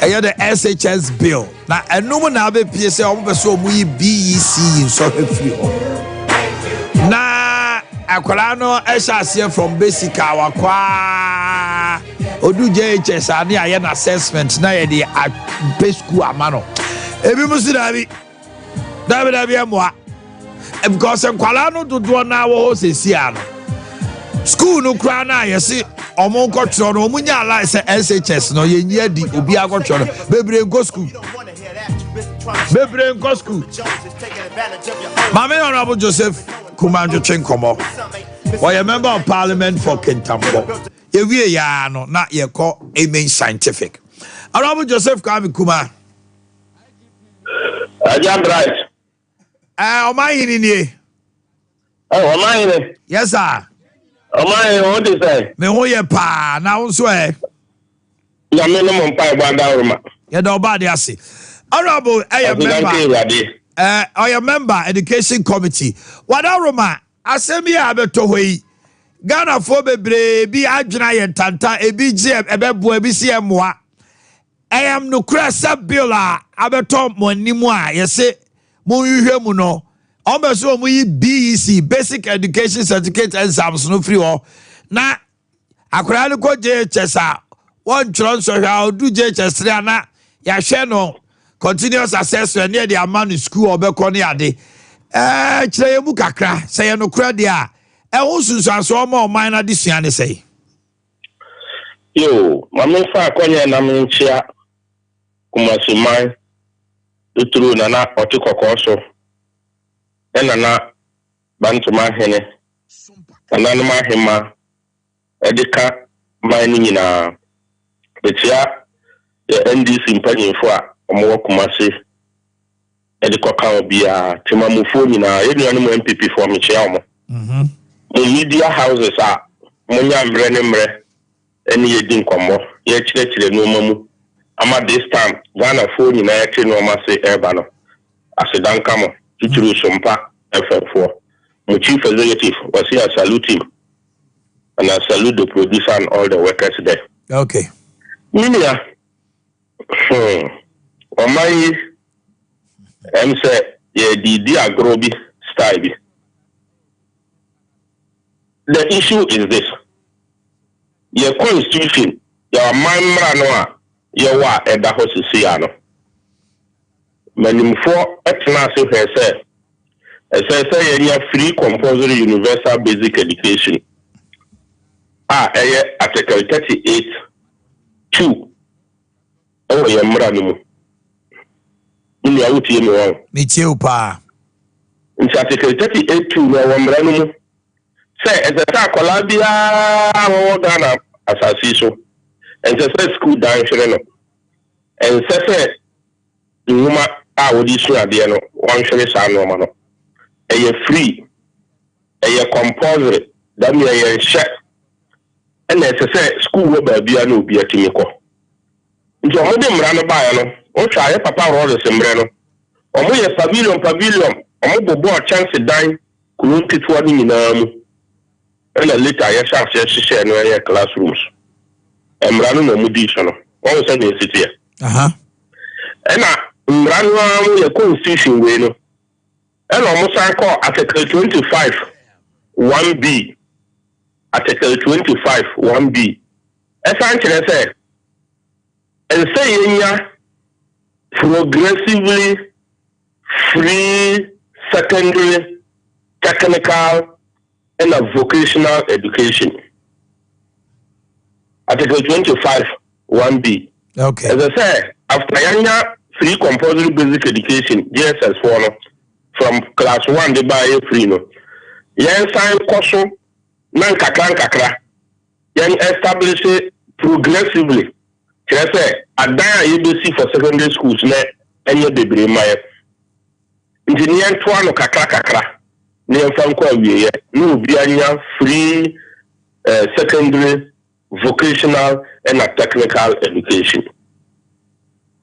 the SHS bill. Now, a no na be PSA so we BEC in so free. Na akwala no ehya from basic awakwa odu JHS ani aye na assessment na ye de base school amano. Ebi musi dabi amwa. Because akwala no dodo na wo sesi ano. School no kra na ye se omo nkotro no omunya ala se SHS no ye nyia di obi akotro no bebre go school. Mame Honorable Joseph Kumanjo Chenkomo. Or a member of Parliament for Kentambo. Ye ya no na ye call Amen Scientific. Honorable Joseph Kuma. Ajam right. Omanhene. Oh, Omanhene. Yes, sir. Omanhene, what is that? Me ho ye pa na unso e. Ya me no mo pa banda roma. Ye do ba de ase. Honorable member education committee. Wada roma asemi abeto hoyi. Ghana fo bebre bi adwena ye tanta ebi gm ebebo ebi si emoa. Am no crasa bill abeto monimu a yese mo hwehwe mu no. Omeso mo yi BEC basic education certificate exams no free ho. Na akora ne ko JHS a won tron so hwa odu JHS 3 ana ya hwe no continuous assessment near the amount school obeko ne ade kire mu kakra say no kra de a ho sunsanso ma o man na de suane say yo mama fa akonya na menchia kumasuman uturu na na otikokoso na bantuma hene na ma hema edika man nyina betia NDC mpanyinfo a omo kumase edikoka obia timamufo nyina enuanu mu MPP for me chia omo media houses a munya mbre ne mre eni yedi nkomo ye chire no mamu ama this time Ghana fo nyina ye che no ma se eba no asedanka mo tuchuru Sompa FF4 mu chief executive was here salute him and I salute the producer and all the workers there. Okay. Minia Omai say ye di agrobi style bi. The issue is this. Your constitution, your mamra no a ye wa eda ho sisi ano. Manimfo etna se hwe say ye free compulsory universal basic education. Article 38(2). Oh, ye mra no mu. Ni ya uti me won. Me cheu pa. In Article 38(2) no wa mra no mu. Say ezeta akola bia wo Ghana asasi so. And say school dan hwere no. And say nwuma a wo di su ade no, wan hwere sa no ma no. Eye free. Eye compulsory. That mean eye share. And say school wo ba bia na obi atimi ko. Nti o de mra no ba ya no o twa ye papa ro de sembre no o mo ye pavilion o mo bobo chance dan kunu titwa ni nyina mu and later ye sha share no ye classrooms mra no mo di so no o se dey sit here and mra no ye constitution we no and o mo san call article 25 1B article 25 1B esan kire say and say progressively free secondary, technical, and a vocational education. Article 25 1B. Okay. As I say, after yanya free compulsory basic education, GSS4 from class 1 they buy free no. Yan sign koso nan kakra. Yan establish it progressively. Can I say, adan you see for secondary schools na enye bebre maye. Engineer to no kakra. Ne fan ko awie no bi anya free secondary, vocational and a technical education.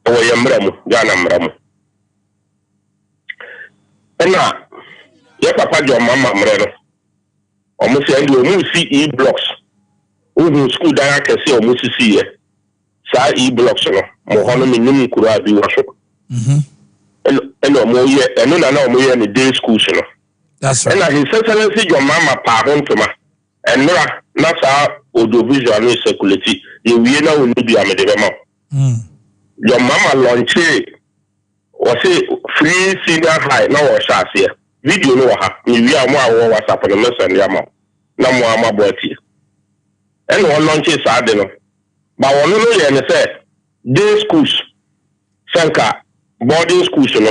O yamramu, Ghana mramu. Ena ye papa jo mama mreno. Omo se ndi omo si e blocks. Omo school dan akese omo sisi ye. sa e-blocks no mo hono minim kura bi wo so eno mo ye eno na mo ye ni day schools no. That's right. And His Excellency your mama pa hontoma enra na sa audiovisual no circulate ye wie na woni bi amede ma your mama launch was free senior high na wo shase video no ha ni wi amu awo WhatsApp no message ya ma na mo ama Boakye and one launch sa de no ba wono no ye ne say day schools sanka boarding schools no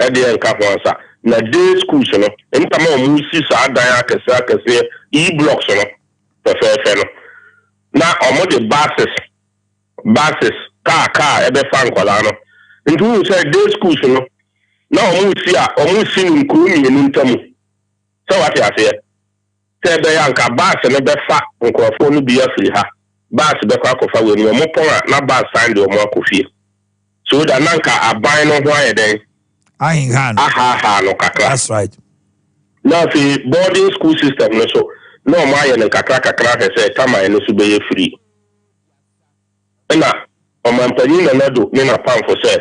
e de enka honsa na day schools no entama mu si sa dan akese e-blocks no fefe no na omo de buses car ebe fan kwala no ntu say day schools no na omo si nkuru mienu ntamu so what ya say say be yanka bus no be fa nkrofo no bi afiri ha bus be kwa kofa we no mo pon na bus sande omo akofie so da nanka aban no ho ayeden Ahinhan. Aha, no kakra. That's right. Now the boarding school system no so no my and kakra say tama no so be free. Na omampani na do me na pan for say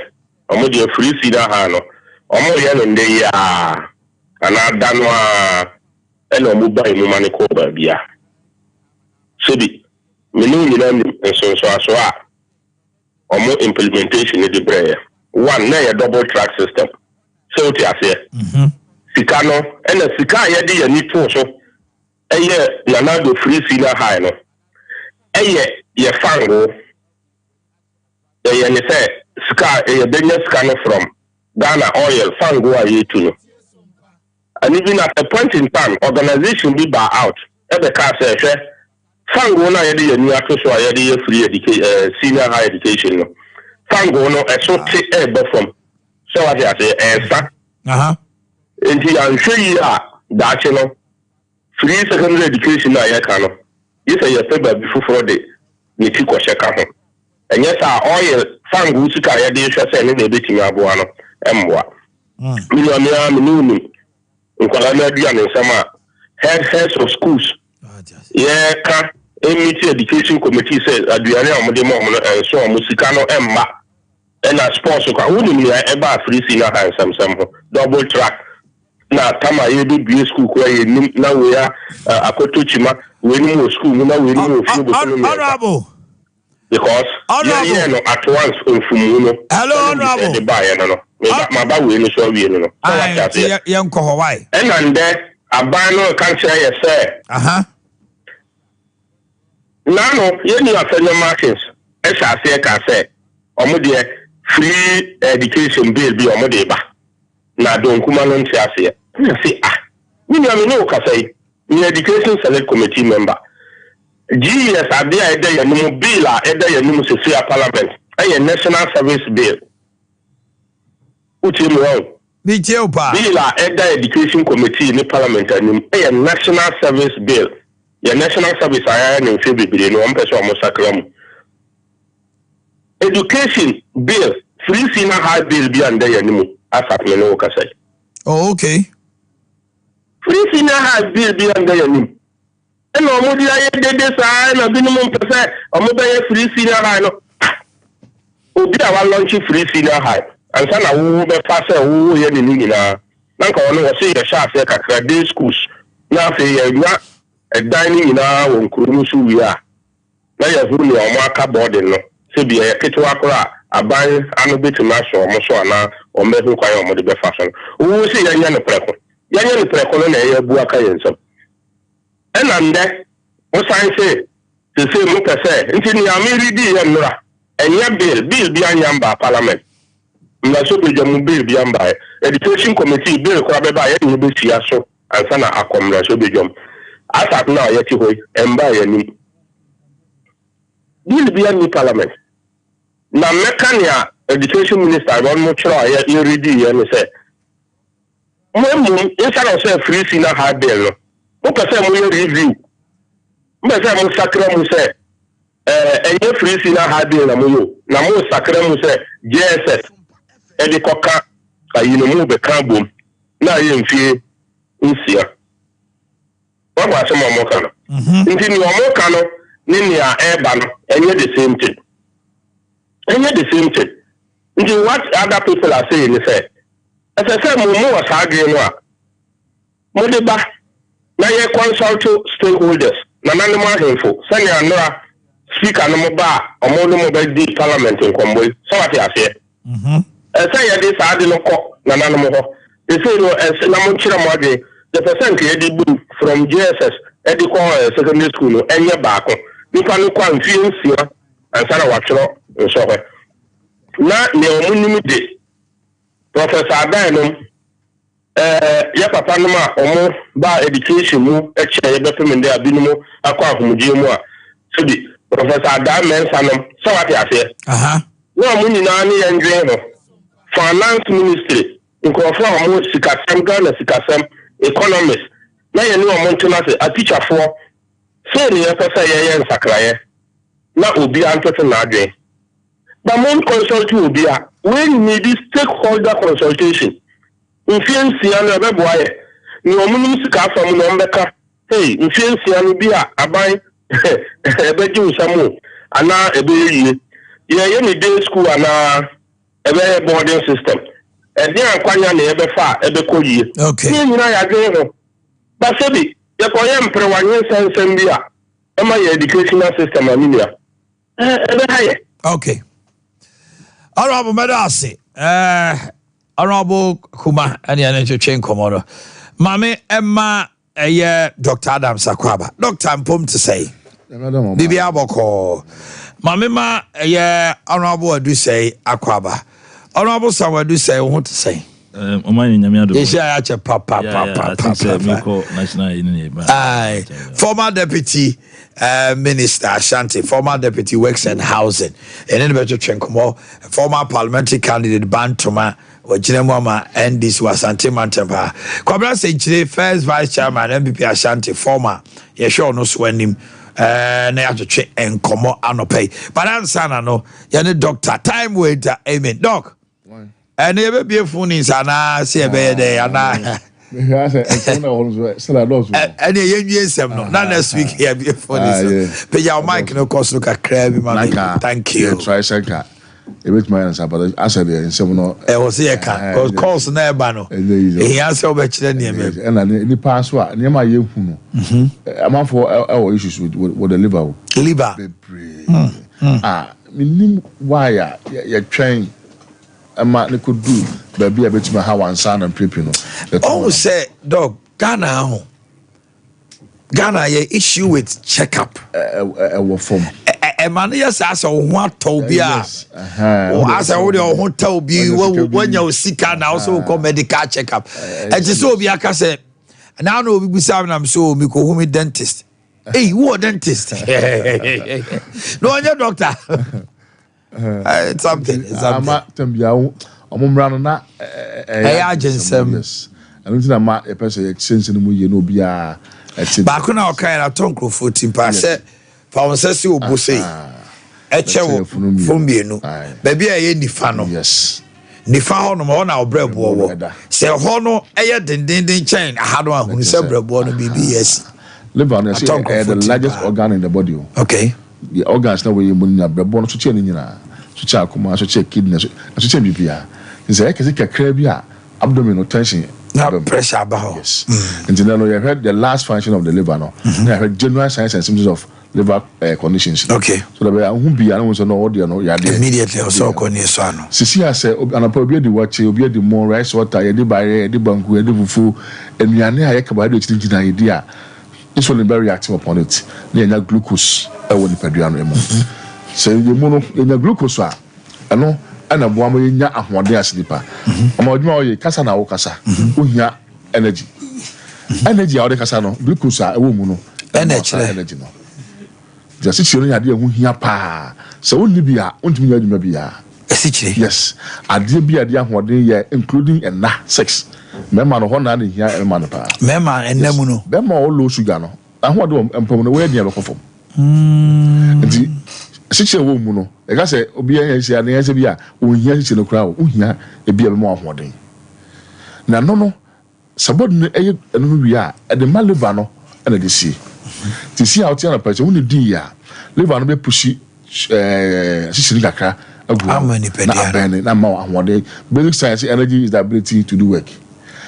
omo dey free seed ha no. Omo ye no ndey ya ana dano a eno mo ba mu mane ko ba bia. So di me no ni na so aso a omo implementation ni the prayer. One na double track system. So ti ase sika no ena sika ye de ye ni to so eye na do free senior high no eye ye fango eye ne say sika eye benya sika no from Ghana oil fango a ye to no and even at a point in time organization be bar out e be ka say hwe fango na ye de ye ni ato so ye de ye free education senior high education no fango no e so te e be from so what I say esa enti an hwe a daache no free secondary education na ya ka no yesa ya peba bi foforo de ni ti ko hye ka ho enye sa oil fangu sika ya de hwe se ne na ebetimi aboa no emboa milionia minunu nkwala na bia ne nsama heads of schools yeah ka emiti education committee say aduane amode mo so mo sika no emma and a sports ka woni ni eba free senior high sam double track na tama ye bi school ko ye nim na we ya akotochima we ni mo school na we ni mo fi bo so no honorable because yeah no at once mfumu no hello honorable the buy no ma ba we ni so we no ye nko ho why and aban no kan share ye say no ye ni afenyo markets e sha se ka say omo de free education bill bi omo de ba na don kuma no nti ase na say me no ka say ni education select committee member GS Ade Akye Abia no bill a eda ya no se parliament e national service bill uti mo bi cheopa bill a eda education committee ni parliament ni e national service bill ya national service aya na nfe bibire no mpese omo sakram education bill free senior high bill bi ande ya nimu asap me no kasai oh okay free senior high bill bi ande ya nimu eno omo dia ye dede sa na bi nimu mpese omo be ye free senior high no obi a wa launch free senior high ansa na wo be fa se wo ye ni nyina na nka wono wo se ye sha se kakra day schools na fe ye nwa dining nyina wo nkuru su wi a na ya huru ni omo aka boarding no se bi ye ketwa kora aban anu betima so omo so ana o mehu kwa omo de be fa so wo se ya nya ne preko no na ye bu aka ye nsam ena nde o san se mo pese nti ni amiri di ye nura enya bill bi anyamba parliament na so be jamu bill bi amba education committee bill kwa be ba ye ni be tia so ansa na akomra so be jom asat na ye ti hoy emba ye ni bill bi any parliament na mekania education minister don mo chro ye ready ye me say mo inside of say free senior high bill no mo pese mo ye review mo say mo sakra mo say enye free senior high bill na mo sakra mo say JSS edi koka ayino mu be kan bom na ye mfie nsia wa kwa se mo kan nti ni mo kan no ni a eba no enye the same thing the same thing. What other people are saying is that, as I said, Mumu was arguing, Modiba, now you consult stakeholders, Nananuma Info, Sanya Nora, Speaker no bar, or Mono Parliament in Comboy, so what I say. I say, this I didn't call Nananamo. They say, as Namuchira Madi, the percentage from JSS, Edico Secondary School, and your back, you can look on Fields here, and Sarawatcho, and so on. Now, the Professor Adanom, ya papa no ma omo ba education mu e che be pem nde abinumo akwa ahomdie mu a so di Professor Adam Mensanom so what ya say no mu nyina ne yendwen no finance ministry nkofo omo sikasem Ghana sikasem economist na ye ne omo ntona se a teacher for say ne pesa ye nsakraye na obi antoto na adwen but mon consult obi a when you need this stakeholder consultation influence ya be boye ni omunum sika fam no mbeka hey influence ya no bi a aban ebe ji usamu ana ebe yiye ye ni day school ana ebe boarding system e dia akwanya na ebe fa ebe koyiye ni nyina ya gwe no ba sebi ye ko ye mpre wanyen sensem bi a e ma ye educational system animia ebe haye okay Honorable Medasi Honorable Kuma and the chain commodore. Mame Emma Dr. Adam Sakwaba. Doctor, I'm pumped to say. Bibi Aboko. Mamma Honorable do say Akwaba. Honorable someone do say what to say. Omanhene Yaw. Former deputy minister Ashanti, former deputy works and housing, and then better Chenkomo, former parliamentary candidate Bantoma, or Jinemama, and this was Asante Mantempa. Kwabra say first vice chairman MPP Ashanti, former, no swenim. Na ya to check and come on pay. But answer no, yani doctor, time waiter, amen. Doc. And never be a phone is an say a bed and I. And yes, no, not next week here be a phone. Pay your mic no cost look at crabby man. Thank you. Try second. It was my answer, but I said in some no. I was here, because calls never no. He has so much than him. And the password near my young. I'm out for our issues with the liver. Why you're trying. A man could do, but be a bit my how and son and prepino. Oh, say, dog, Ghana, your issue with checkup. Form. A man, yes, as a what told you, as I would hotel be when you're sick and also come medical checkup. And just so be a cassette. And now no, we sound I'm so we call home dentist. Hey, you are dentist. No, I'm your doctor. It's something. I'm not na agency. I don't think I'm a person exchange in the way you know be a back on our kind of tongue for team pass. For say you say eche from bienu baby aye nifa no yes nifa ho no na obrebo wo se ho no eye dindindin chain ahado ahunu se brebo no bbs liver no say the largest organ in the body. Okay. The organs na we mun na brebo no so che ni nyina so che akoma so che kidney so che bibia say ekesi kakra bi a abdominal tension na pressure about yes and then you heard the last function of the liver no I heard general signs and symptoms of liver conditions. Okay. So that who be I don't know what no ya immediately also koni so ano sisi say anapa obi di watch obi di more rice water ye di bare di banku ye di fufu enuane aye kaba do chigina ye di a this will be very active upon it na enya glucose e woni paduano emo so ye mu no enya glucose a ano ana boa mo nya ahode aslipa amadwuma oye kasa na wo kasa ohia energy energy a wo kasa no glucose a e wo mu no energy no just chiro nya de hu hia pa so woni bia ontumi nya adwuma bia esichire yes ade bia de ahode ye including ena sex mema no ho na de hia mema no pa mema enamu no mema o low sugar no ahode empom no we de be kofom nti sichire wo mu no e ka se obi yan hia na yan se bia o hia sichire no kra o hia e bia be mo ahode na no sabod no eye eno wi a e de maleva no na de si ti see out here na person who di ya liver no be pushi sisiri kakra How many pediatrics? Na ma basic science energy is the ability to do work.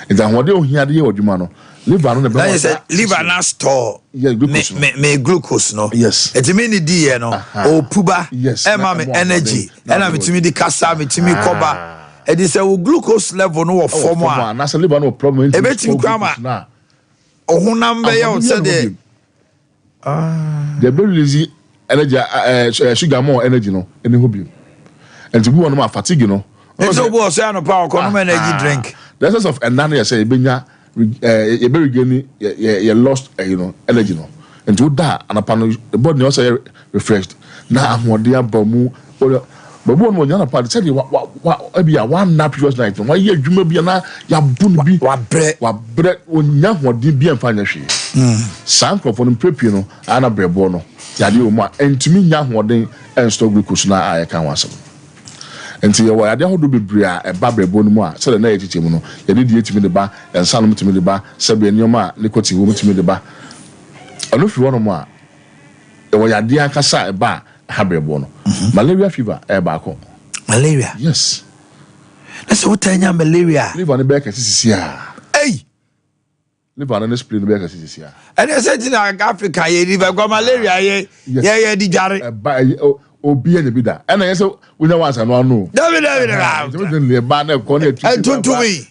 It's a what here the odwuma no. Liver no be. Liver na store. Yeah, glucose. Me glucose no. Yes. It mean the D no. O puba. Yes. E ma me energy. E na me timi di kasa me timi koba. It is a glucose level no form a. Na say liver no problem. E betimi kwama. Ohunam be ya o say the the very lazy energy sugar more energy no any hobby. And to be one of fatigue no. So bo say no power ko no energy drink. The essence of enana say ebenya you be regaining you lost energy no. And to that and upon the body also refreshed. Na ahode abamu but one when you part say what be a one na previous night why you adwuma bia na ya bu no bi wa bre onya hode bia mfa nya hwe sankrofo no prepare no ana brebo no ya de o ma entumi nya hode en stock glucose na ayeka wasem enti ye wa ya de hodo bebre a e ba brebo no mu a se na ye chichemu no ye de etimi de ba ensa no mutimi de ba se be enioma likoti wo mutimi de ba ono fi wono mu a e wa ya de akasa e ba habrebo no malaria fever e ba ko malaria yes that's what tanya malaria liver ne be ka sisi a hey liver ne spleen be ka sisi a and I said in Africa ye liver go malaria ye di jare ba obi anya bi da and I say we know once no David le ba na ko na tuntumi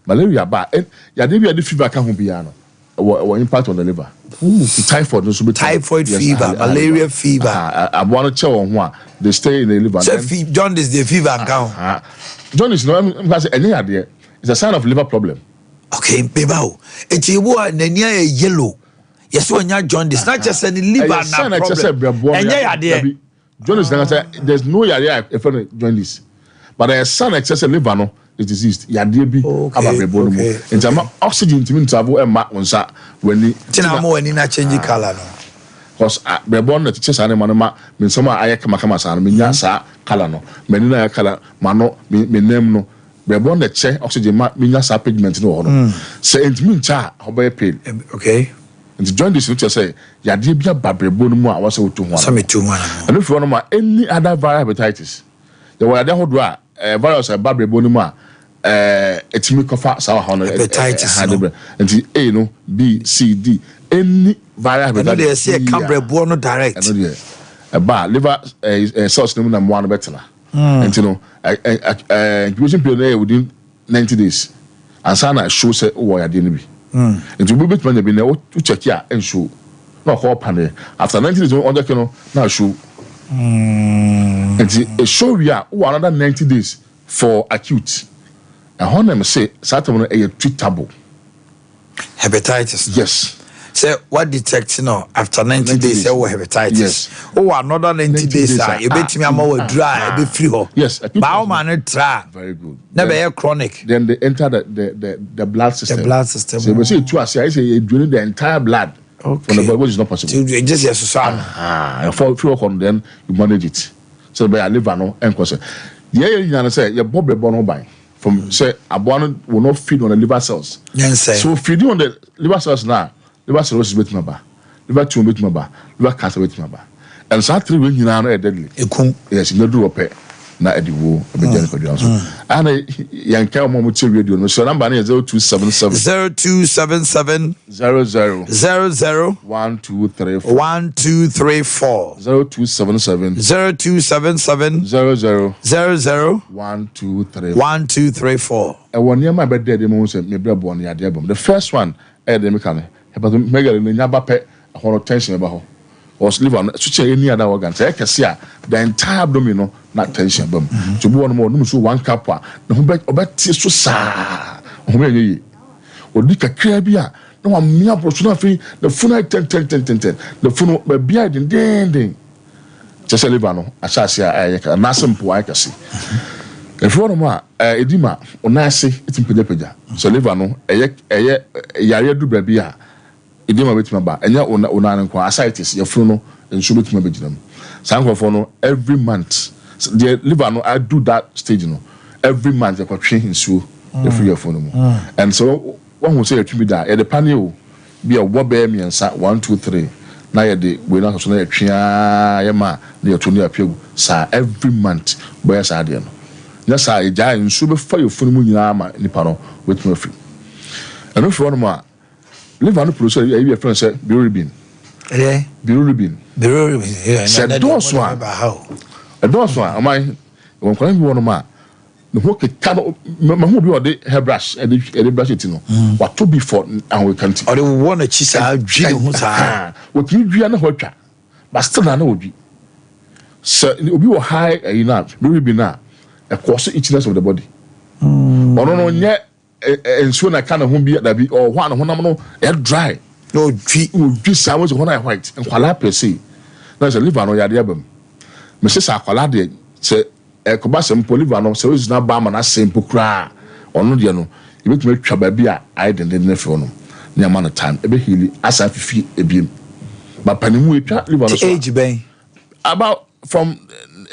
malaria ba ya de bi fever ka ho bia no what impact on the liver typhoid no so be typhoid fever malaria fever abono che won ho a they stay in the liver so jaundice the fever and down jaundice no because any ade it's a sign of liver problem okay beba eti wo nania yellow yes when you jaundice not just any liver na problem enya ade jaundice na say there's no area if jaundice but there's sign excess liver no is diseased yade bi ababrebo no mu ntama oxygen timi ntabo e ma onsa wani tina mo wani na change color no cause brebo no teacher sa ne ma me nsoma aye kama sa no menya sa color no mani na ya color ma no me nem no brebo no che oxygen ma menya sa pigment no ho se ntimi ncha obaye pale okay and join this which say yade bi ababrebo no mu a wase otu ho so me tu man and if you want ma any other viral hepatitis the word dey hodo a virus ababrebo no mu a etimi kofa sawa hono hepatitis and A no B C D any viral hepatitis they say cambrebo no direct and no there ba liver cells no na mo no betela and you know incubation period within 90 days and sana show say wo ya de no bi and you be betman be na to check ya and show no call panel after 90 days on the no na show and it show we are another 90 days for acute. And honor say Saturn a treatable hepatitis. Yes. Say what detect after 90 days say hepatitis. Yes. Another 90 days you bet me am dry be free ho. Yes. But man try. Very good. Never chronic. Then they enter the blood system. The blood system. So we say two I say you drain the entire blood from the body, which is not possible. Just yes and for then you manage it. So by a liver no and cause. Yeah, say your bobby bono by. From say abono will not feed on the liver cells. Yes, so feeding on the liver cells now, liver cirrhosis with my bar, liver tumor with my bar, liver cancer with my bar. And so 3 weeks now are deadly. Yes, you do a pay. Na ediwo ebejani so ana yanka mo mo tiri radio no so number na 0277 00 1234 0277 00 1234 e won yema be de mo so me brebo no yade abom the first one de me kan hepatomegaly no nyaba pe hono tension ba ho was liver switch any other organ say kese a the entire abdomen not tension bam to be one more no so 1 cup a no obeti so sa o me ye odi kakra bi a no wa mia pro so na fi the funnel 10 the funnel be bia den just liver no asase a na simple I kase if you want edima onase etimpeja so liver no eye yare du bra bi a edema betima ba enya onan nko ascites ye funu no nso betima beginam sankofo no every month the liver no I do that stage no every month they kwatwe nsuo the free of no and so one who say atumi da e the panel be a wo be miensa 1 2 3 na ye de we na so na twia ye ma na ye to ne apegu sa every month boy sa de no na sa e ja nsu be fa yo funu mu nyina ma nipa no wetu afi eno fi wono ma liver no producer ye friend say bilirubin bilirubin said those one amai won kwa bi wono ma no ho keka no ma ho bi ode hairbrush e brush it no what to be for and we can't or they want to chisa adwi ho sa we ki dua na ho atwa but still na odwi so obi wo high na bilirubin na a course itchiness of the body ono no nye ensuo na kana ho bi da bi or ho na honam no e dry no dwi sa wo ho na white nkwala per se na se liver no yade abam me se sa akwala de se ekoba se mpo liver no se wo na ba ma na simple kra ono de no e betuma twa ba bi a ai den na fe no na ma no time e be heal asa fifi ebiem ba panimu e twa liver no so age ben about from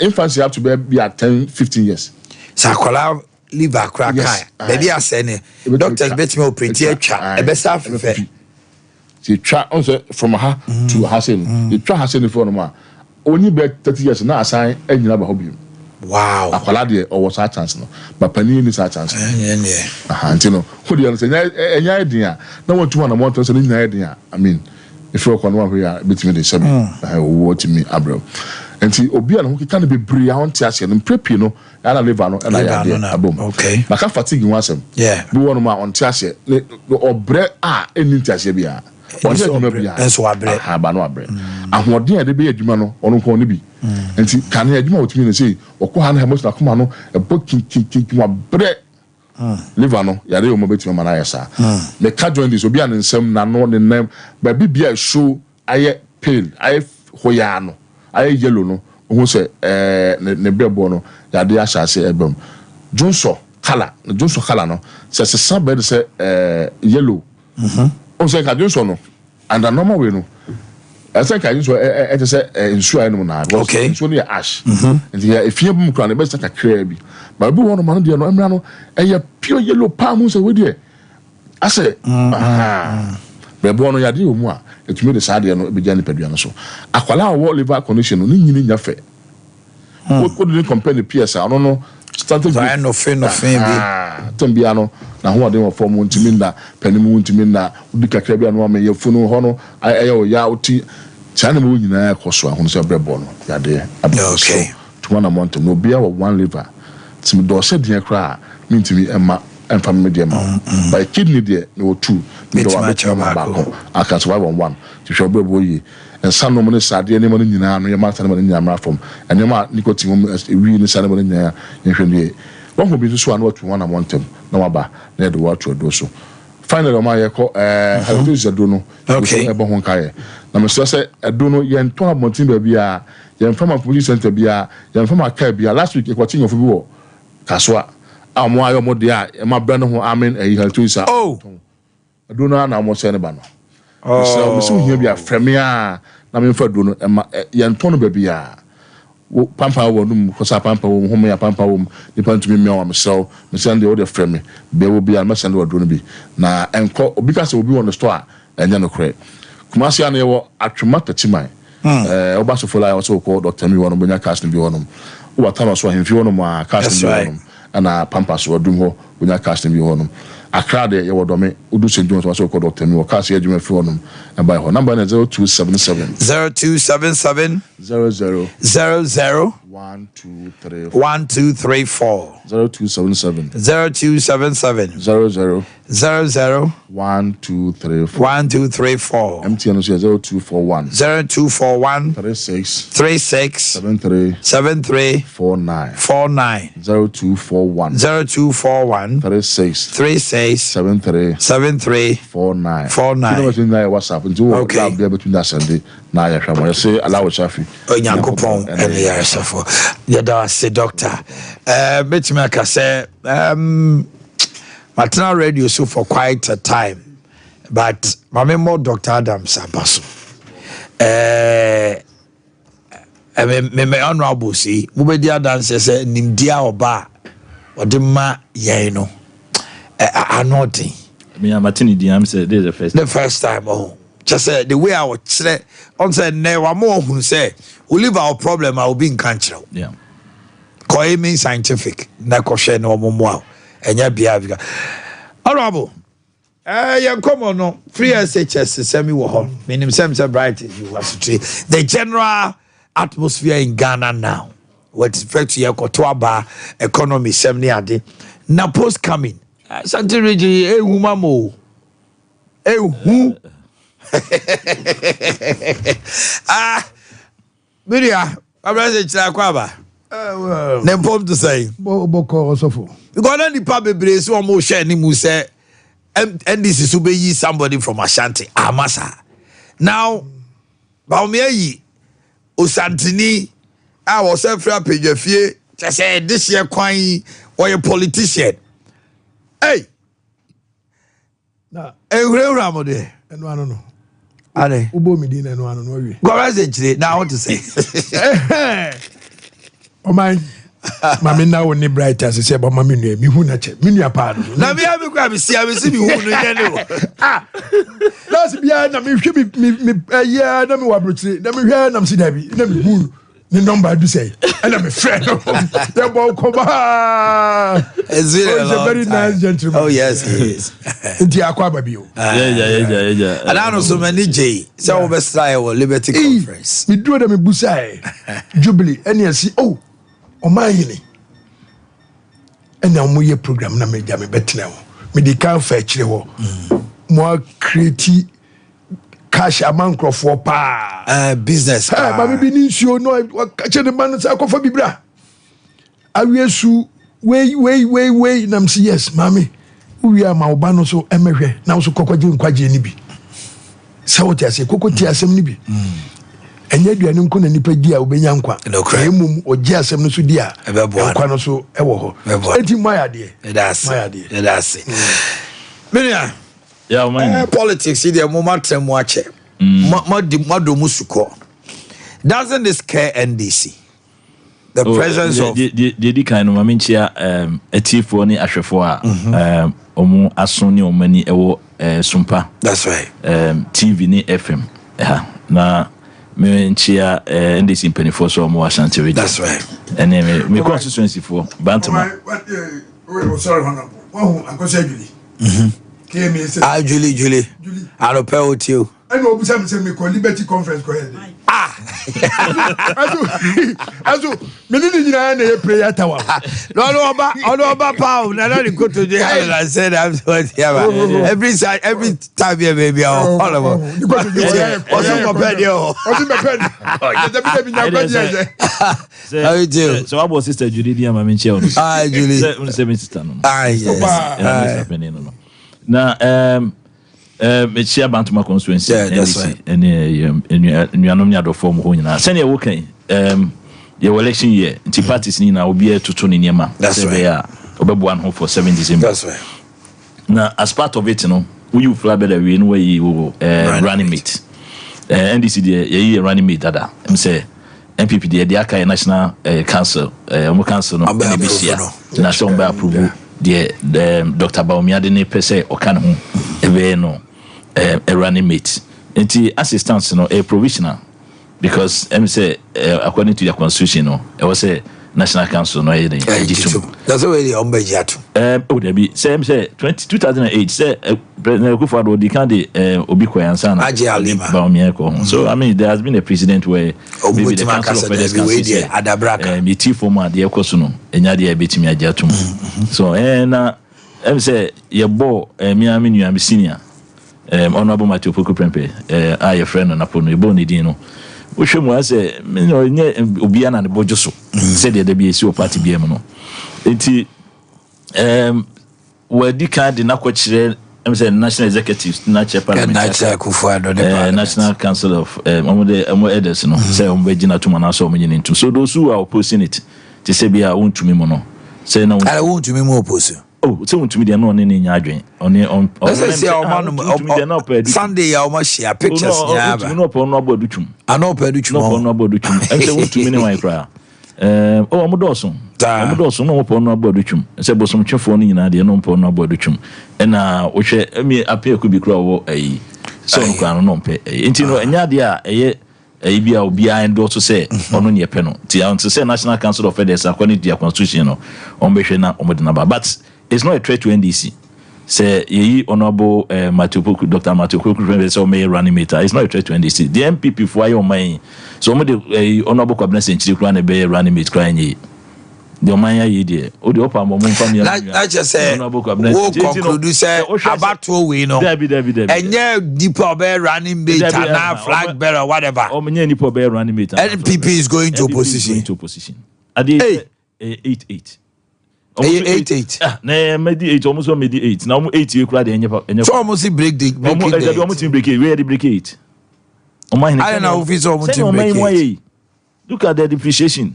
infancy up to be at 10-15 years sa akwala liver crack baby asene doctors bet me operate atwa e be sa fe ti twa on say from ha to hasen the twa hasen for no ma only be 30 years na assign anyina ba hobi wow akwala de o was a chance no but pani ni sa chance ntino ho de no say enya edin a na won tuma na mo to say nya edin a I mean if you kwa no ahwe a betimi de sabi wo timi abro enti obi a no kika no bebre a wonte ase no prepare no na liver no na ya de abom okay maka fatigue ho asem bi wono ma wonte ase obre a eni nti ase bia wonte adwuma bia enso abre ha ba no abre ahoden a de be adwuma no ono ko no bi enti kan ya adwuma otimi no sei okwa na hemos na koma no e bokin abre liver no ya de o mo betimi ma na yesa me ka join this obi an nsem na no ne nam ba bibia show aye pale aye hoya no aye yellow no who say ne brebo no ya de ashase ebem junso color no say somebody say yellow o say ka junso no and the normal way no I think I use it say insure no na okay so near ash and if you bum kran e be say ka kra bi but bi one man de no emra no pure yellow palm so we there I say brebo no ya de o mu a etumi de saade no be jani pedua no so akwala wo liver condition no nyini nya fe wo do compare the PSA no starting with no fin bi tambia no na ho de wo form ntimi nda panimu ntimi nda udi kakra bia no ma yefunu ho no ayo ya uti chane mo nyina koso ahun so brebo no ya de okay to one month no bia wo one liver timi do se de kra mi ntimi emma emfam media ma by kidney there no two me do wa back I can survive on one to show brebo yi and some no money sade ne mo nyina no ye ma sane mo nyina mra from and ye ma nicotine wi ni sane mo nyina ye hwende one go be so an what one montem na waba na de what do so finally ma ye ko heritage do no okay e bo ho kai na me so say do no ye nto amontin ba bia ye mfama police center bia ye mfama kai bia last week e kwatin of bi wo kaswa amo ayo mo de a ma bra no ho amen e heritage oh do no na mo se ne ba no so me so hia bia frame a na me fa do no e ma ye nto no ba bia wo pampa wo num ko sa pampa wo ho me ya pampa wo ni pantumi me wa me so me send the order frame be wo bia me send wo do no bi na enko obi ka se obi won the store enya no kre kuma se ana ye wo atwema tachiman oba so fola so ko Dr. mi wono bonya cast bi wono wo tama so ahemfi wono ma cast bi wono ana pampa so dum ho bonya cast bi wono akra de ye wo do me udu St. John's so ko Dr. mi wo cast ye adwuma fi wono e buy ho number na 0277 00 1234 0277 00 1234 MTN 0241 36 73 49 0241 36 73 49 WhatsApp okay between that Sunday na ya hwamo say allow chafi onyankopon ene ya safo ya da say doctor betimi aka say Maternal radio so for quite a time, but my more Dr. Adams Abaso. Me honorable see, Mubedi Adams says Nimdia Oba or the ma yeno. I know thing. I mean, Martini DM said this is the first time. Oh, just say the way I would say on say never more who say we leave our problem I will be in country. Yeah. Call me scientific. Na koshe no mo and ya behavior. Honorable. You come on no free SHS semi wo ho. Minim sem bright you was the general atmosphere in Ghana now. With respect to your Kotoaba economy, 70 ade. Now post coming. Santi Regi, humamo. Who? Miria, I'm ready to Kwaba. Nempom to say. Boko Osofo. You got any public brace or more share ni say, and this is to somebody from Ashanti. Amasa. Now, Baumei, Osantini. I was a free page of you. Just say this year, Quine or a politician. Hey, Nah, real Ramode. and I don't know. Ade. Ubo Medina and one on you. Go as it now. What to say? Oh, my. Mammy now only bright as I say about Mammy, me who not yet. Minia pardon. Now, we have a grab. See, I will see you. Last behind me, should be yeah, let me watch it. Let me hear them see Debbie. Let me move. The number to say, and I'm a friend of the Boakye. It's a very nice gentleman. Oh, yes, he is. Into Aquababio. Yeah. And I know so many J. So, over style Liberty Conference. We do them in Busai, Jubilee, and you see, oh, Omanhene. And now we a program, na me jam better now. Me the can fetch the more creative. Cash a man for pa Business. But we be show no catch the man say ko for bibra. Awie su way nam say yes mami. We are ma oba no so emehwe na so kokoje nkwaje ni bi. Say what you say kokoti asem ni bi. Enye aduane nko na nipa di a obenya nkwa. Emum oje asem no so di a nkwa no so ewo ho. Enti moya de. That's it. Minia. Yeah, man. Politics, the moment watch. Doesn't this scare NDC? The presence of the kind of a chief for any ashefo omu asoni omani ewo Sompa. That's right. TV ni FM. Na me nchia NDC penifo so omu Ashanti region. That's right. And me constituency for Bantama. What sorry honorable. I'm going to say Julie. I don't pay with you. I know me call Liberty Conference go ahead. Also, me need to prayer tower. No about pound. I don't go to the island. I said I'm so every time here baby all of them. How you do? So about sister Julie and my child. Hi Julie. Sister. Yes. Now me share Bantama constituency that's right. And nuanom nya do form ho nyina sene wo kan your election year nti parties ni na obi etoto ne niema that's right obebo an ho for 7 December that's right now as part of it no you fly better we no way running mate NDC the running mate dada em say MPP the Ade National Council council no be sia na so mba approve the Dr. Baumiade ne pese okan ho ebe no a running mate. Enti assistance no a provisional because say according to the constitution no it was a national council no that's the way the ombejatu there be say 2008 say President Akufo-Addo the candidate obi kwayansa na Ade Akye Abia so I mean there has been a precedent where maybe the council of elders can say adabraka me ti former de ekoso no enya de betimi ajatum so na say your boy Miami New senior honorable Matthew Poku Prempe your friend on Apono Ibo ni din no wo hwemu ase me no nye obia na ne bojoso say de be esi o party biem no enti wadi card na ko kire say national executives na chair parliamentary national council of elders no say on begina to mana so omnyini ntu so those who are opposing it to say bia wontumi mo no say na wontumi mo oppose so wontumi de no ne nya adwen on say Sunday ya o ma share pictures nya ba no pon no abodutwum ano padutwum no pon no abodutwum say wontumi ne wan kra omodoso no pon no abodutwum say bosom twefo no nyina de no pon no abodutwum na wo hwe mi apia ku bi kra wo so no no pe enti no enya de a eye bia obi a endo so say ono ne pe no ti am to say National Council of Elders according to their constitution no on be hwe na omodina ba but it's not a threat to NDC. Say ye honorable Dr. Matthew Poku say may running meter. It's not a threat to NDC. The MPP for your mind. So the honorable cabinet secretary kran be running mate kran ye. The Omanya ye there. O the upper mom family. That just say honorable cabinet. Wo conclude say about we no. Debi. Enye deeper be running mate and flag bearer whatever. O menye deeper be running mate. NPP is going to opposition. Ade 88. 88. Na medi 8 almost medi 8. Now 8 you kura de enye. So almost break the almost break it. Where the break it? Omanhene. I don't know if it's almost break it. Look at the depreciation.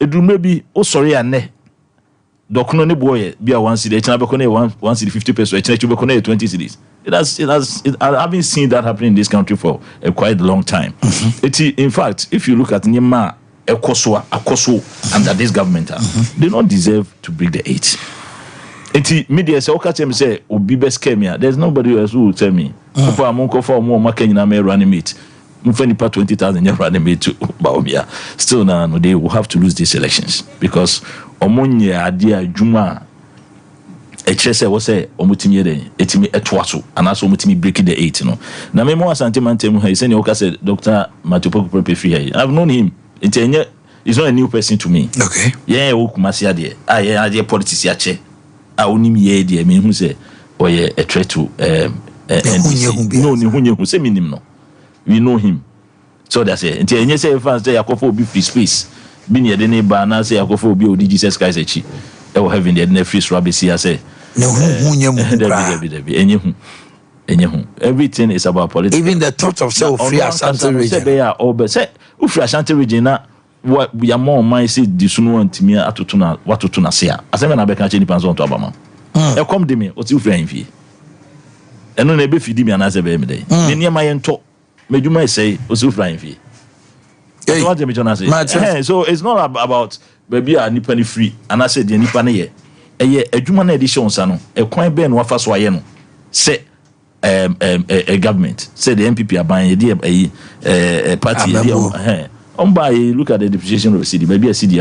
Edu maybe o sorry ane. Dokuno ne boy be a 1 cedi. Echina be kono 1 cedi 50 pesos. Echina be kono 20 cedis. I haven't seen that happening in this country for a quite long time. In fact, if you look at Nyema Akoso under this government, they don't deserve to break the 8. Enti media say okay me say obi best came here. There's nobody else who will tell me. For amonko for mo making na me running mate. Mfani pa 20,000 year running mate to Baobia. Still now no, they will have to lose these elections because omonye ade adwuma say was say omutimi den etimi etoaso anaso omutimi break the 8 no. Na me mo asante mantem ha say okay say Dr. Matthew Poku here. I've known him. It's not a new person to me. Okay. Yeah, Okumasi ade. Yeah, ade politics yache. Onim ye de me hu say oye a threat to NDC. No, ni hunye hu say minim no. We know him. So that's it. Nti enye say fans say yakofo obi free space. Bi ne de ne ba na say yakofo obi odi Jesus Christ echi. E wo having the free swab see say. Ne hunye mu kra. Enye hu. Everything is about politics. Even the thought of say free Ashanti region. Say free Ashanti region na what we are more mind say disunu antimi atotuna watotuna se a aseme na be kan che nipa so onto abama e kom de me o ti ufra nfie eno na be fidi me anase be me dey me niam aye nto medwuma sei o ti ufra nfie what dem jona say so it's not about baby a nipa ni free anase de nipa ne ye eye adwuma na edition sa no e kwan be no wafa so aye no say a government say the MPP aban ye dey party ye look at the depreciation of the city. Maybe a city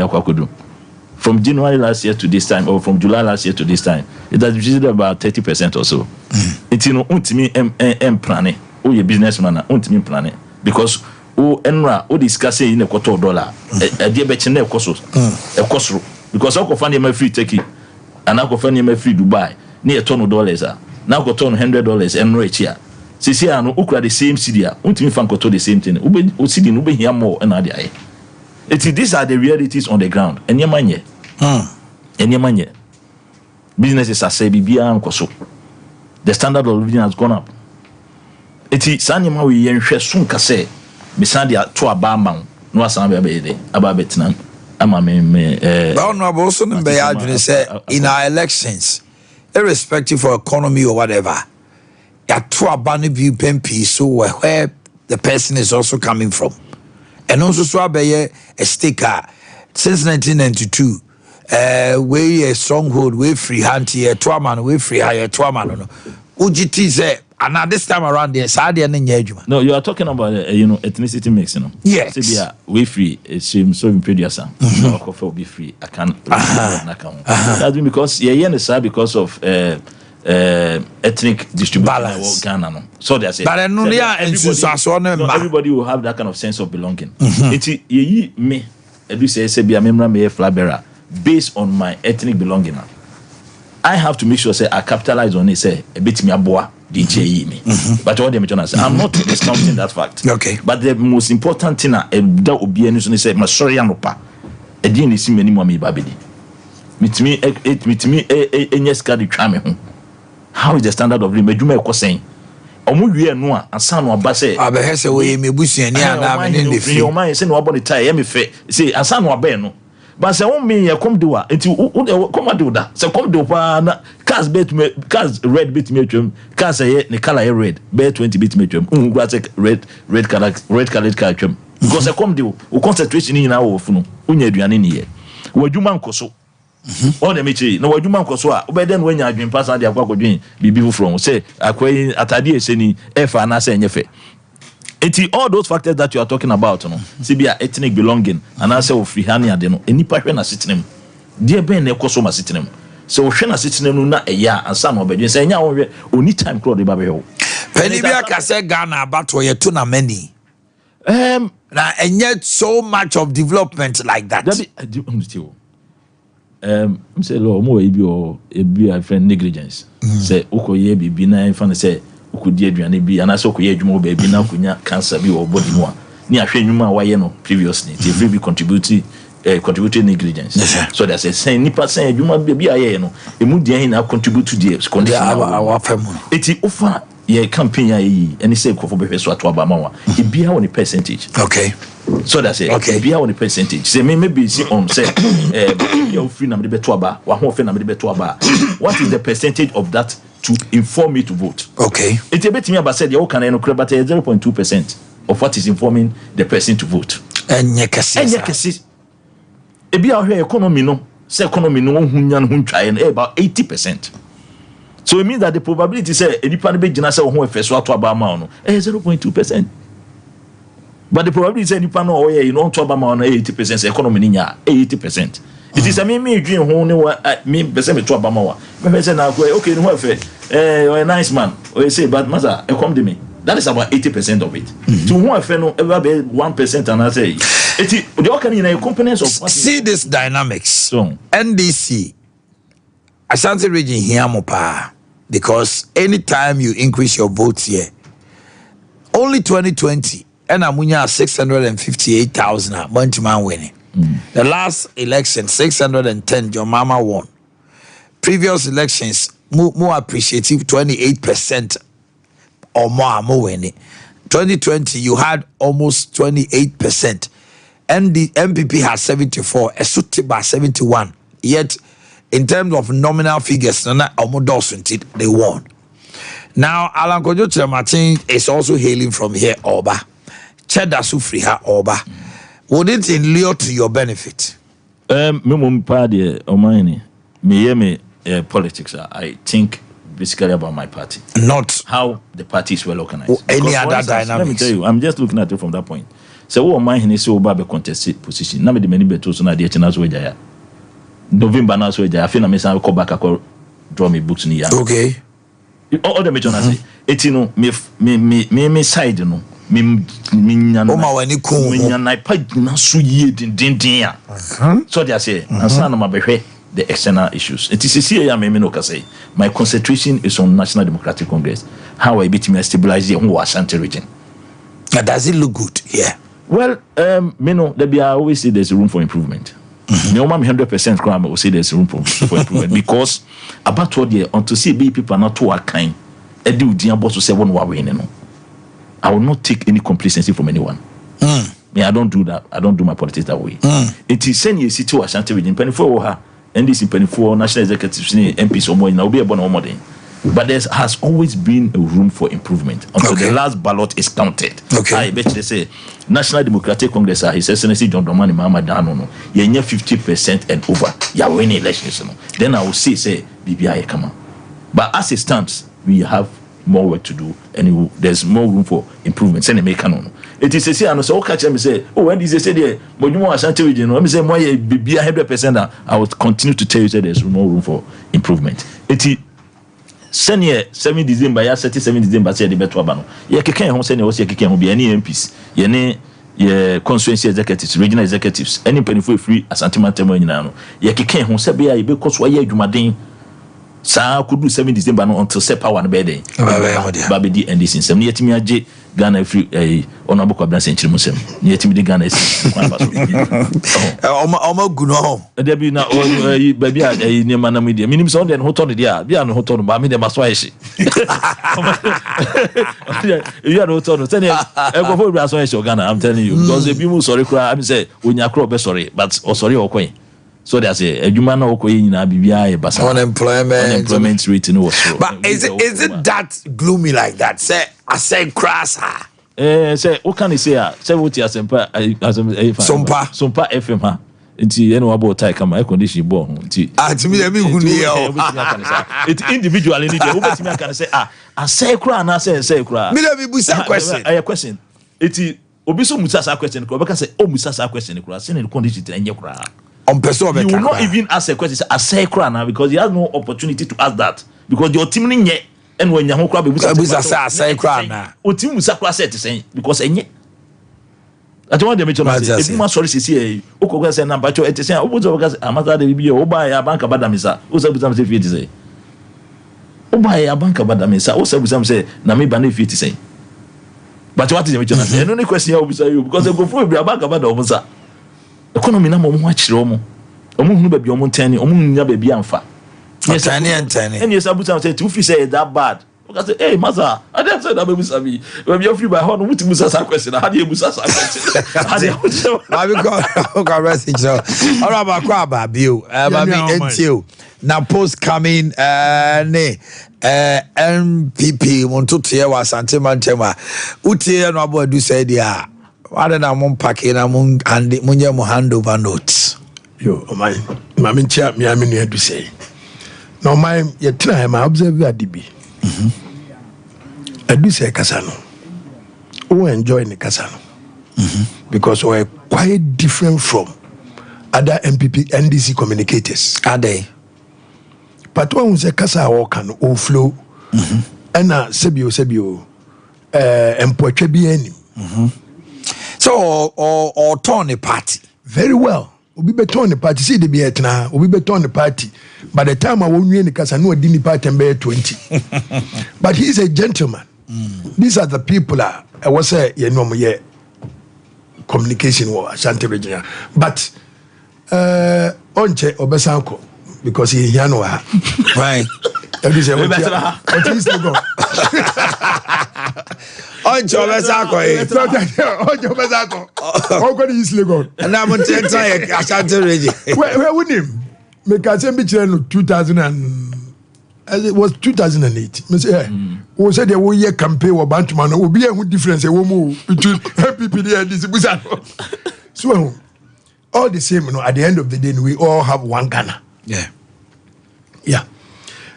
from January last year to this time, or from July last year to this time, it has depreciated about 30% or so. It's unti planning. Oh, your businessman, unti planning because enra discuss in a $2. A dear betchene a cost because I could find my free Turkey and I could find my free Dubai near $1,000. Now got $100 and rich here. Sisi anu ukra the same city untimi fan koto the same thing ube city no be here more na dey aye. These are the realities on the ground enyemanye enyemanye businesses are say bibia nkoso the standard of living has gone up sanima we yenhwe sunka say bisan dia to abama no asan be dey aba betinam ama me ba no aboso no be ya adwene say in our elections irrespective of economy or whatever ya to abane bi pempi so where the person is also coming from and also so abeye a sticker since 1992 we a stronghold we free hand here to man we free higher to man no UGT say and at this time around there sade na nya adwuma. No, you are talking about ethnicity mix yes say we free so in producer no coffee be free I can that's because because of ethnic distribution of Ghana no. So they say but everybody will have that kind of sense of belonging. It's me edu say be a member me flag bearer based on my ethnic belonging. I have to make sure say I capitalize on it say a bit me aboa DJ me. But what they say I'm not discounting that fact. Okay. But the most important thing that obi enu so say my sorry anopa e di ni si mani mo me babedi. Mitimi enye ska di twa me ho. How is the standard of living? Medjuma ekosen. Omu wie no a ansa no aba say abehese we mebusuani ana me ne fi. O man say no abo the tie me fe. Say ansa no aba no. But say won me come do a enti come do that. Say come do pa na cars bet me cars red bit me atwam. Cars say ne color red. Bet 20 bit me atwam. Ungwa say red color car atwam. Because say come do o concentration ni na wo fu no. Unya aduane ni ye. Wadwuma nkoso. all the mechi no wadwuma nkoso a obeden wanya adwen pass and akwa kodwen bibi from say akwai atade eseni efa na say enyefe. Eti all those factors that you are talking about no sibia ethnic belonging and I say ofrihani ade no enipa hwe na sitinem de ben na ekoso ma sitinem so hwe na sitinem no na eya ansa na obedwen say nya wonhwe oni time crowd ba behwe Penny bia ka say Ghana abato ye to na many na enye so much of development like that. Say lo mo e bi o e bi a friend negligence say ukoye bibi na fan say ukudi aduane bi ana say ukoye adwuma ba bi na kunya cancer bi o body no a ni ahwe adwuma a waye no previously the free be contributed negligence. Yes, so that's a say nipa say adwuma bi aye no emu dia na contribute to the condition our family eti ofa ye campaign ayi any say kofo behwe so ato abama wa e bia won percentage. Okay, so that's it. Okay, bia won percentage say maybe see on say you free na me beto aba wa ho fe na me beto aba what is the percentage of that to inform me to vote? Okay, it's a bit me about said you can no but 0.2% of what is informing the person to vote. Enye kesi e bia hwe economy no say economy no hunya no ntwae no about 80%. So it means that the probability say enipa no be gina say ho efe so ato aba ma no 0.2%. But the probability say enipa no oye you know to aba ma no 80% say economy ni nya 80%. It is a me dream ho ne me be say me to aba ma wa. Me say na okay no ho efe a nice man or say but master e come to me. That is about 80% of it. To ho efe no ever be 1% and I say it the all can in a components of see this dynamics. So NDC Ashanti region here mo pa. Because anytime you increase your votes here, only 2020, and Amunya 658,000 man winning. The last election, 610, your mama won. Previous elections, more appreciative, 28% or more winning. 2020, you had almost 28%. And the MPP has 74, Esutiba 71. Yet, in terms of nominal figures, they won. Now, Alan Kojo Martin is also hailing from here, Oba. Cheda Sufriha, Oba. Would it inure to your benefit? Politics. I think basically about my party. Not how the party is well organized. Any other dynamics. Let me tell you, I'm just looking at it from that point. So, Omanhene so Oba be contested position. Now, the many betos na the China's way. November now so I feel na me say come back I draw me books ni ya. Okay. All the major na say eti no me side no me nyana. O ma wani kun. Me nyana pa na so yie din ya. So they say na ma behwe the external issues. It is here me no ka say my concentration is on National Democratic Congress. How I bit me stabilize the whole Ashanti region. Now, does it look good here? Well, me no there be I always say there's room for improvement. Me 100% crime will say there's room for improvement because about what they on to see people are not too kind. Edu dian boss to say one way no. I will not take any complacency from anyone. Me I don't do that. I don't do my politics that way. It is send you to Ashanti region penny for her and this in penny for national executives MPs or more now be about more than. But there has always been a room for improvement until the last ballot is counted. Okay. I bet they say National Democratic Congress, His Excellency John Dramani Mahama Dano, you 50% and over. You winning elections. Then I will say BBI come on. But as it stands, we have more work to do, and there's more room for improvement. Send a mechanic. It is a say, and so catch them say, oh, when they say there, but you want Ashanti region, let me say, more BBI 100%. I will continue to tell you that there's more room for improvement. It is. Senior 7 December, ya 37 December, say the better one. Ya keken home senior was ya keken home be any MPs, ye constituency executives, regional executives, any penny for free as antimatem in ano. Ya keken home say be ya because why ya jumadin. Sa could do 7 December no until set power and bed. Baby D and this in some near to me a Ghana free a honorable Cabran Century Muslim. Near to me the Ghana is Omo Guno. There be now baby a near man media. Minimum sound and hot on the air. Be an hot on by me, they must watch it. You are not on the I go for Brass Ghana, I'm telling you. Because the people sorry cry, I'm say when you crop sorry, but or sorry or queen. So there's a human in BBI unemployment rate in was. But is it that gloomy like that? Say I say crass. Say what can you say? Say what you Sompa FM nti ene wabo tie kama air condition ball nti timi ya mi hunu ye it individually need the obetimi aka say asay kura na say kura me dey busa question question eti obi so musa sa question kura obeka say musa sa question kura say the condition enye kura on person obeka you will not even ask a question say asay kura na because you have no opportunity to ask that because your team ni nye and when you kura be busa sa asay kura na o team musa kura say te say because enye I don't want them to say if you must sorry see o ko say number cho say o bo zo say amata de bi o ba ya banka badamisa o say busam say fit say o ba ya banka badamisa o say busam say na me ba na fit say but what is the question say no any question you say you because go for bi banka badamisa economy na mo ho akire o mo hunu ba bi o mo ntani o mo nya ba bi amfa yes ntani and yes busam say to fit say that bad because hey maza I don't say that baby sabi when you free by how no musa sa question how do you musa sa question how do you I because message so all about kwa ba bio ba mi entio na post coming MPP montoto ye wa Asante Mantema utie no abo adu say dia wade na mon pake na mon nye mo handover notes yo my mama ntia mi amenu adu say no my ye try my observe adibi adu say kasano who enjoy the kasano because we're quite different from other MPP NDC communicators ade but when we say kasa wo kan o flow na sebio empotwe bi ani so or turn a party very well obi beton the party see the be etna obi beton the party by the time I won the kasa no di ni party mbe 20 but he's a gentleman. These are the people I was say you know me communication war Ashanti region but onche obesanko because he here no right every say what is go onche obesanko onche obesanko how go is lego and I'm on Ashanti region where with him make I say be 2000 and it was 2008. Me say, we said the year campaign or Bantman will be a difference a woman between MPP and this Busano. So, all the same, you know, at the end of the day, we all have one Ghana. Yeah.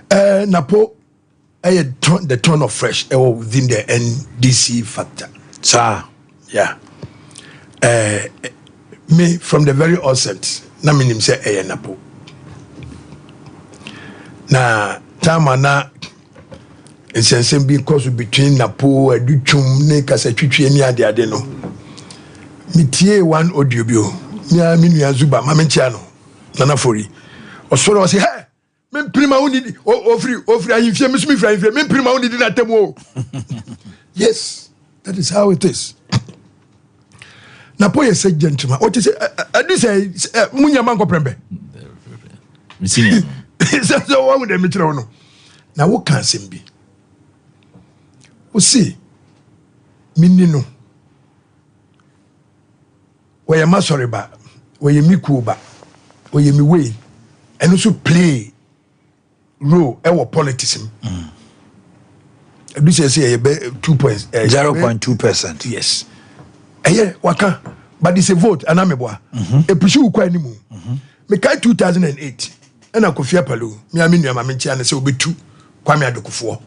Napo, the tone of fresh within the NDC factor. Sir. Yeah. Me, from the very outset, na minim say Napo. Na Tamana nsensem bi cause between Napo adutwum ne kasa twitwe ni ade no mitie one audio bio nya minua zuba mamentia no nana fori osoro o say hey me prima uni ofri ayimfie mesumi fri ayimfie me prima uni na temo yes that is how it is. Napo is a gentleman what you say adu say munya manko prembe misinia so one with the mitro no na wo kan sembi o see minni no we ma sorry ba we mi ku ba we mi way and also play role e wo politics do say 0.2%. yes waka but it's a vote anameboa e pushi ukwa animu me kai 2008 and I could fear Palu. Me, I mean, your mamma, and say, be two. Kwame Adokufo.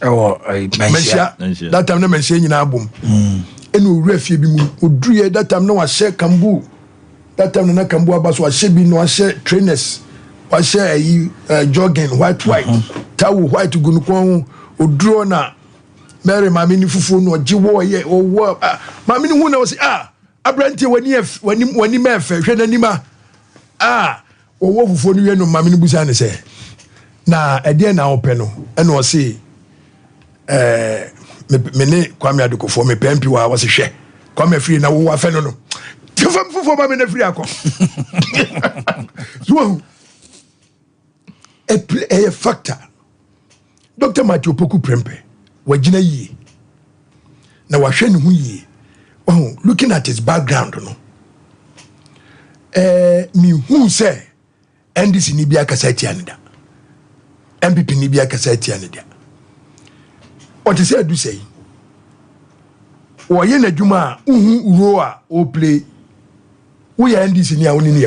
Oh, that time, no mention in album. And we refuse would do that time. No, I share Kambu. That time, no Kambu Abbas was shabby, no, I share trainers. I share jogging, white, Tawu, white, Gunukon, or draw na. Mary, Mammy Fufu, no, Jiwo, ye, or work. Mammy, who knows, Abranti, when he met, Fenanima. Owo fufu ni no mame ni busa ne se na ede na ope no e no se me ne Kwame Adokufo me pempi wa wo se hwe Kwame free na wo afa no tifam fufu mame na free akọ so a factor Dr. Matthew Poku Prempe wagina yi na wahwe ne hu yi looking at his background no mi hu say NDC ni bia kasa tianida MPP ni bia kasa tianida o te say do say wo ye na dwuma uhu uro a o play We are NDC near only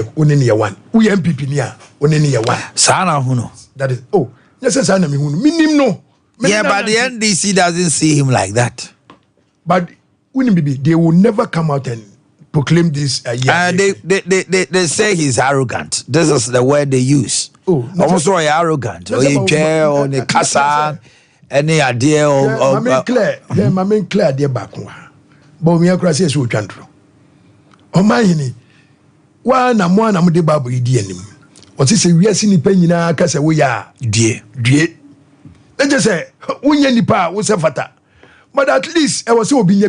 one. We are MPP near only one. Sana Huno. That is, oh, yes, Sana Minim no. Yeah, but the NDC doesn't see him like that. But they will never come out and proclaim this. They say he's arrogant. This is the word they use. Oh, also arrogant. Or you chair or the casa, any idea or. My main Claire, dear Bakwa. But we are crossing so country. Omanhene, one and one am the babu idianim. What is a real sinny penny na cassa we are, dear. Let's just say, Unya Nipa was a fata. But at least I was so being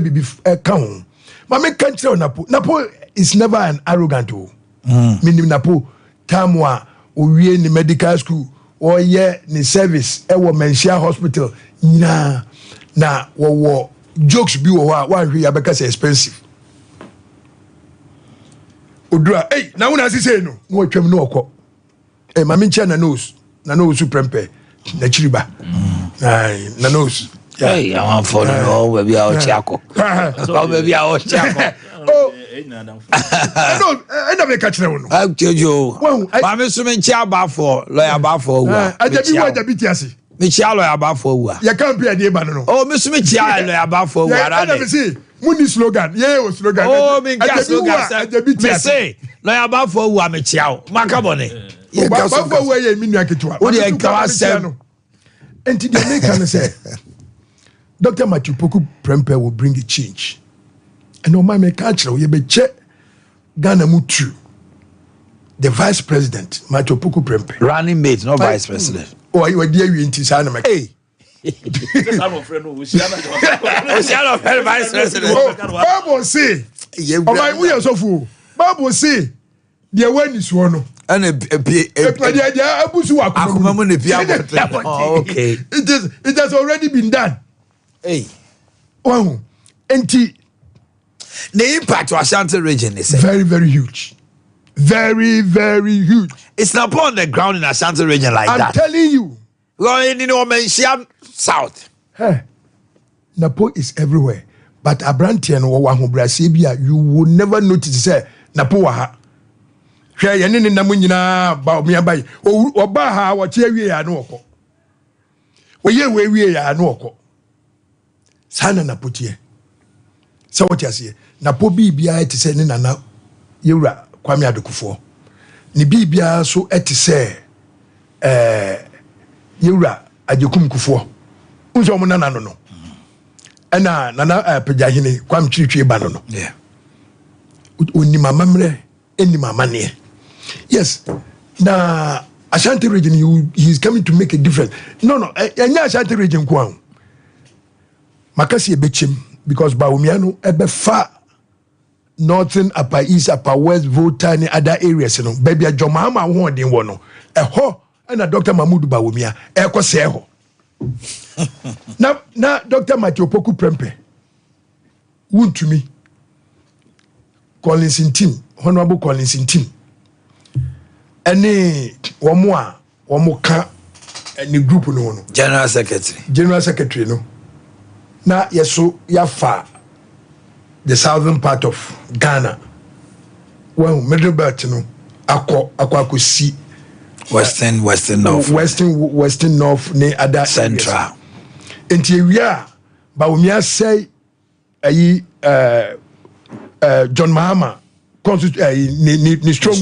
a count. My main country on Napo. Napo is never an arrogant. Meaning Napo, Tamwa, or we in the medical school, or yeah, the service, Menshia Hospital. Nah, jokes be one we are because expensive. Odra, hey, now when I say no, no ko. Hey, my mincha na nose suprempe, na chiriba. Na nose. Hey, I want for no, maybe I'll chako. Oh, maybe I'll chako. Oh, I never catch them. I'll tell you. Well, I'm assuming Chaba for lawyer Bafo. I just want to be Tiasi. Michelle Abafo. You can't be a dear banano. Oh, Miss Michelle Abafo. I never see. Muni slogan, slogan. Oh, me say, lawyer Bafo, who am a chow. Macabone. Bafo, where you mean, Yakitwa. What do you call Sam? And to the American say, Dr. Matthew Poku Prempe will bring a change. And on my culture, you be check Ghana Mutu, the vice president, Matthew Poku Prempe. Running mate, not vice president. Oh, you are dear in Tisana. Hey. Vice president. Bible say, oh my, we are so full. Bible say, the awareness one. And okay. It has already been done. Hey. Oh, and the impact to Ashanti region is very, very huge. Very, very huge. It's not on the ground in Ashanti region like that. I'm telling you. Well, in Omanhene South. Hey, Napo is everywhere. But Abrantian or Wahobra you will never notice say Napo Waha. Share your name in Namunina, Baumia or Baha, what we are no. Well, we are no. Sana Naputie. So what you say? Napo Bibia to say Nana Yura Kwame Adokufo. Ni Bibia so say Yura Ajokum Kufo. Unzo mo nana no. Ena nana pejahine kwam chiritwe ba no. Yeah. Oni mamamre eni mamane. Yes. Na Ashanti region he is coming to make a difference. No. Enya Ashanti region kwa. Makasi ebechim because Bawumiano ebe fa northern, upper east, upper west, Volta ni other areas no. Baby Jomama ho den wo no. Eho na Dr. Mahmoud Bawumia ekose eho. na Dr. Matthew Poku Prempe won to me Collins team honorable Collins team any womo ka any group no general secretary no na yeso yafa the southern part of Ghana well middle belt no akwa Western North ne other Central enti ewia Bawumia say John Mahama ni strong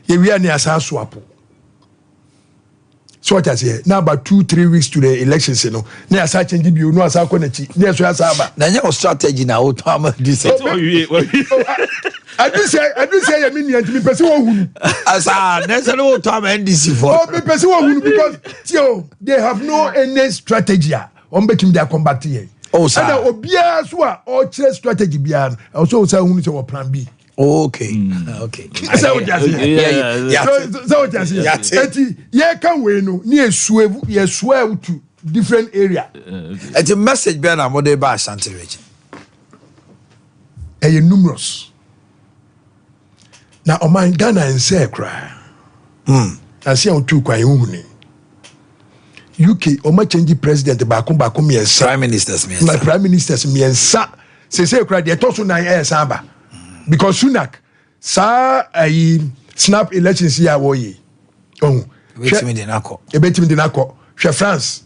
ewia ne asaso apo so what I say now about 2-3 weeks to the elections no na asa change bi no asa konachi na so asa ba na nya strategy na o to am this I do say you mean me person who asa na say no to am NDC for me person who because they have no any strategy on between their combat here sir and obia so or clear strategy bia also say who say plan B okay so what you say so what you say ye can we no ni esuwe to different area it's a message be na mo dey ba Ashanti region numerous na Oman Ghana and say cry I see on two kwan ehuni UK Oma change president baako miensa prime ministers miensa say cry dey toso na samba because Sunak sa snap elections ya wo yi betimi de nako hwe France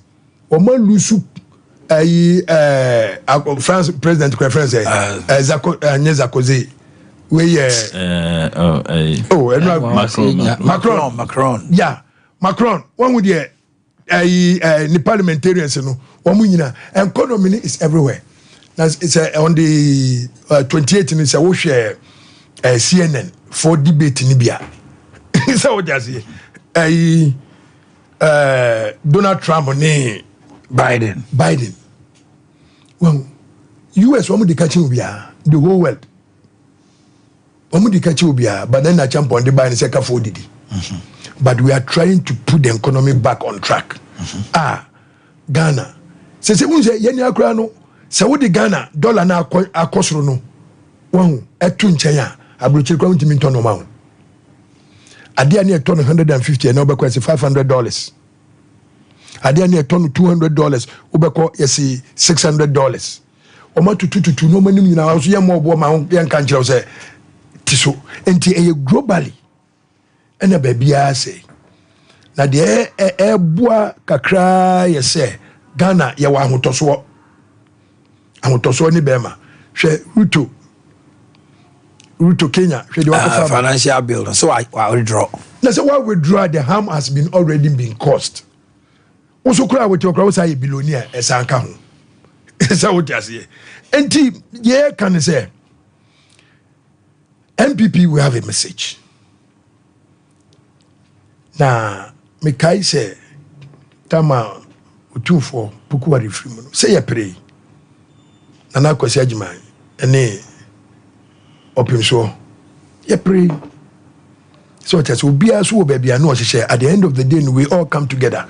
o ma lusu France president conference Sarkozy we Macron yeah Macron one with the the parliamentarians no one nyina economy is everywhere. It's on the 28th it's a wo share CNN for debate ni bia so what just Donald Trump ni Biden well US one dey catch bia the whole world one dey catch bia but then na champion dey buy ni seka for didi but we are trying to put the economy back on track Ghana se unse yeni akra no se wo de Ghana dollar na akosoro no won etu nchen a abrochiri kwa ntimi ntono ma wo ade ani eto $150 na obekọ $500 ade ani eto $200 obekọ yesi $600 o ma tututu no manim nyina so ye mo obo ma ye nka nkyerɛ se tiso enti eye globally ena babia say na de boa kakra ye say Ghana ye wa ahotoso ni bema hwe Ruto Kenya hwe de wa financial bill so I withdraw na say why withdraw the harm has been already been caused also kura we okra say a billionaire esanka ho esa wo tiase enti ye can say MPP we have a message na me kai say tama utufo pukuwa reframe no say ye pray na na kwasi agiman ene opim so ye pray so that's obia so obia no hye at the end of the day we all come together